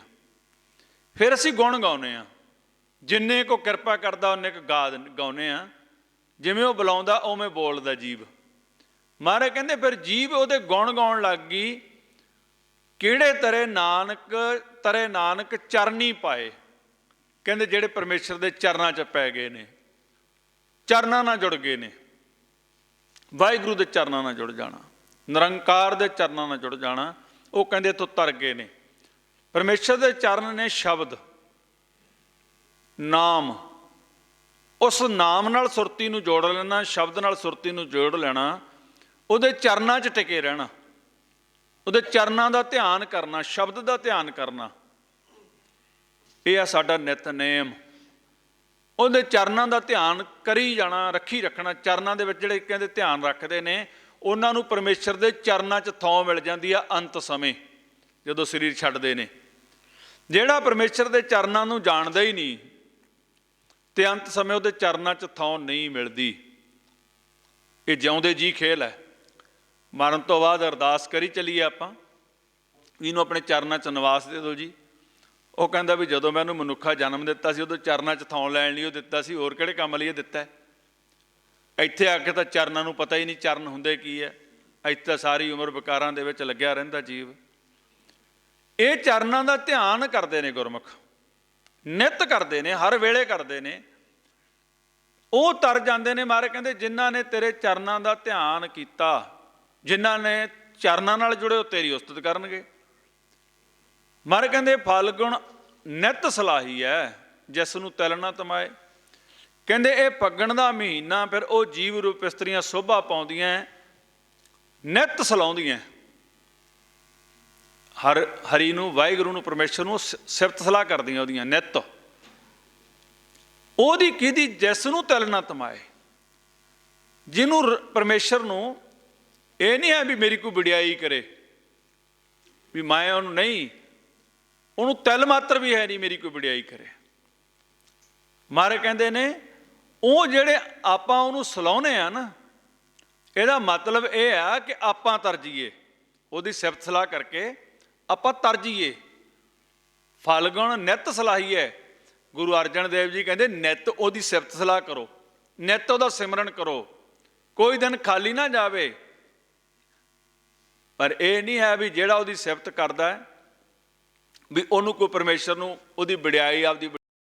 [SPEAKER 1] ਫਿਰ ਅਸੀਂ ਗੁਣ ਗਾਉਂਦੇ ਹਾਂ, ਜਿੰਨੇ ਕੋ ਕਿਰਪਾ ਕਰਦਾ ਉਨੇ ਕੁ ਗਾਉਂਦੇ ਹਾਂ। ਜਿਵੇਂ ਉਹ ਬੁਲਾਉਂਦਾ ਉਵੇਂ ਬੋਲਦਾ ਜੀਵ। ਮਹਾਰਾਜ ਕਹਿੰਦੇ ਫਿਰ ਜੀਵ ਉਹਦੇ ਗੁਣ ਗਾਉਣ ਲੱਗ ਗਈ। ਕਿਹੜੇ ਤਰੇ ਨਾਨਕ ਚਰਨੀ ਪਾਏ। ਕਹਿੰਦੇ ਜਿਹੜੇ ਪਰਮੇਸ਼ਰ ਦੇ ਚਰਨਾਂ 'ਚ ਪੈ ਗਏ ਨੇ, ਚਰਨਾਂ ਨਾਲ ਜੁੜ ਗਏ ਨੇ। ਵਾਹਿਗੁਰੂ ਦੇ ਚਰਨਾਂ ਨਾਲ ਜੁੜ ਜਾਣਾ, ਨਿਰੰਕਾਰ ਦੇ ਚਰਨਾਂ ਨਾਲ ਜੁੜ ਜਾਣਾ, ਉਹ ਕਹਿੰਦੇ ਇੱਥੋਂ ਤਰ ਗਏ ਨੇ। ਪਰਮੇਸ਼ਰ ਦੇ ਚਰਨ ਨੇ ਸ਼ਬਦ, ਨਾਮ। ਉਸ ਨਾਮ ਨਾਲ ਸੁਰਤੀ ਨੂੰ ਜੋੜ ਲੈਣਾ, ਸ਼ਬਦ ਨਾਲ ਸੁਰਤੀ ਨੂੰ ਜੋੜ ਲੈਣਾ, ਉਹਦੇ ਚਰਨਾਂ 'ਚ ਟਿਕੇ ਰਹਿਣਾ, ਉਹਦੇ ਚਰਨਾਂ ਦਾ ਧਿਆਨ ਕਰਨਾ, ਸ਼ਬਦ ਦਾ ਧਿਆਨ ਕਰਨਾ। ਇਹ ਆ ਸਾਡਾ ਨਿਤਨੇਮ। ਉਹਦੇ ਚਰਨਾਂ ਦਾ ਧਿਆਨ ਕਰੀ ਜਾਣਾ, ਰੱਖਣਾ। ਚਰਨਾਂ ਦੇ ਵਿੱਚ ਜਿਹੜੇ ਕਹਿੰਦੇ ਧਿਆਨ ਰੱਖਦੇ ਨੇ, ਉਹਨਾਂ ਨੂੰ ਪਰਮੇਸ਼ਰ ਦੇ ਚਰਨਾਂ 'ਚ ਥਾਂ ਮਿਲ ਜਾਂਦੀ ਆ ਅੰਤ ਸਮੇਂ, ਜਦੋਂ ਸਰੀਰ ਛੱਡਦੇ ਨੇ। ਜਿਹੜਾ ਪਰਮੇਸ਼ਰ ਦੇ ਚਰਨਾਂ ਨੂੰ ਜਾਣਦਾ ਹੀ ਨਹੀਂ, ਤੇ ਅੰਤ ਸਮੇਂ ਉਹਦੇ ਚਰਨਾਂ 'ਚ ਥਾਂ ਨਹੀਂ ਮਿਲਦੀ। ਇਹ ਜਿਉਂਦੇ ਜੀ ਖੇਲ ਹੈ। ਮਰਨ ਤੋਂ ਬਾਅਦ ਅਰਦਾਸ ਕਰੀ ਚੱਲੀਏ ਆਪਾਂ, ਵੀ ਇਹਨੂੰ ਆਪਣੇ ਚਰਨਾਂ 'ਚ ਨਿਵਾਸ ਦੇ ਦਿਓ ਜੀ। ਉਹ ਕਹਿੰਦਾ ਵੀ ਜਦੋਂ ਮੈਂ ਇਹਨੂੰ ਮਨੁੱਖਾ ਜਨਮ ਦਿੱਤਾ ਸੀ ਉਦੋਂ ਚਰਨਾਂ 'ਚ ਥਾਂ ਲੈਣ ਲਈ ਉਹ ਦਿੱਤਾ ਸੀ, ਹੋਰ ਕਿਹੜੇ ਕੰਮ ਲਈ ਇਹ ਦਿੱਤਾ। ਇੱਥੇ ਆ ਕੇ ਤਾਂ ਚਰਨਾਂ ਨੂੰ ਪਤਾ ਹੀ ਨਹੀਂ ਚਰਨ ਹੁੰਦੇ ਕੀ ਹੈ। ਇੱਥੇ ਤਾਂ ਸਾਰੀ ਉਮਰ ਵਿਕਾਰਾਂ ਦੇ ਵਿੱਚ ਲੱਗਿਆ ਰਹਿੰਦਾ ਜੀਵ। ਇਹ ਚਰਨਾਂ ਦਾ ਧਿਆਨ ਕਰਦੇ ਨੇ ਗੁਰਮੁਖ, ਨਿੱਤ ਕਰਦੇ ਨੇ, ਹਰ ਵੇਲੇ ਕਰਦੇ ਨੇ। ਉਹ ਤਰ ਜਾਂਦੇ ਨੇ। ਮਹਾਰਾਜ ਕਹਿੰਦੇ ਜਿਨ੍ਹਾਂ ਨੇ ਤੇਰੇ ਚਰਨਾਂ ਦਾ ਧਿਆਨ ਕੀਤਾ, ਜਿਨ੍ਹਾਂ ਨੇ ਚਰਨਾਂ ਨਾਲ ਜੁੜੇ, ਉਹ ਤੇਰੀ ਉਸਤਤ ਕਰਨਗੇ। ਮਹਾਰਾਜ ਕਹਿੰਦੇ ਫਲ ਗੁਣ ਨਿੱਤ ਸਲਾਹੀ ਹੈ, ਜਿਸ ਨੂੰ ਤਿਲ ਨਾ ਤਮਾਏ। ਕਹਿੰਦੇ ਇਹ ਪੱਗਣ ਦਾ ਮਹੀਨਾ ਫਿਰ ਉਹ ਜੀਵ ਰੂਪ ਇਸਤਰੀਆਂ ਸੋਭਾ ਪਾਉਂਦੀਆਂ, ਨਿੱਤ ਸਲਾਉਂਦੀਆਂ ਹਰੀ ਨੂੰ, ਵਾਹਿਗੁਰੂ ਨੂੰ, ਪਰਮੇਸ਼ਰ ਨੂੰ ਸਿਫਤ ਸਲਾਹ ਕਰਦੀਆਂ ਉਹਦੀਆਂ ਨਿੱਤ। ਉਹਦੀ ਕਿਹਦੀ? ਜਿਸ ਨੂੰ ਤਿਲ ਨਾ ਤਮਾਏ। ਜਿਹਨੂੰ ਪਰਮੇਸ਼ਰ ਨੂੰ ਇਹ ਨਹੀਂ ਹੈ ਵੀ ਮੇਰੀ ਕੋਈ ਵਡਿਆਈ ਕਰੇ, ਵੀ ਮੈਂ ਉਹਨੂੰ ਨਹੀਂ, ਉਹਨੂੰ ਤਿਲ ਮਾਤਰ ਵੀ ਹੈ ਨਹੀਂ ਮੇਰੀ ਕੋਈ ਵਡਿਆਈ ਕਰੇ। ਮਹਾਰਾਜ ਕਹਿੰਦੇ ਨੇ ਉਹ ਜਿਹੜੇ ਆਪਾਂ ਉਹਨੂੰ ਸਲਾਹੁੰਦੇ ਆ ਨਾ, ਇਹਦਾ ਮਤਲਬ ਇਹ ਆ ਕਿ ਆਪਾਂ ਤਰਜੀਏ, ਉਹਦੀ ਸਿਫਤ ਸਲਾਹ ਕਰਕੇ ਆਪਾਂ ਤਰਜੀਏ। ਫਲ ਗੁਣ ਨਿੱਤ ਸਲਾਹੀਏ। ਗੁਰੂ ਅਰਜਨ ਦੇਵ ਜੀ ਕਹਿੰਦੇ ਨਿੱਤ ਉਹਦੀ ਸਿਫਤ ਸਲਾਹ ਕਰੋ, ਨਿੱਤ ਉਹਦਾ ਸਿਮਰਨ ਕਰੋ, ਕੋਈ ਦਿਨ ਖਾਲੀ ਨਾ ਜਾਵੇ। ਪਰ ਇਹ ਨਹੀਂ ਹੈ ਵੀ ਜਿਹੜਾ ਉਹਦੀ ਸਿਫਤ ਕਰਦਾ ਵੀ ਉਹਨੂੰ ਕੋਈ ਪਰਮੇਸ਼ਰ ਨੂੰ ਉਹਦੀ ਵਡਿਆਈ, ਆਪਦੀ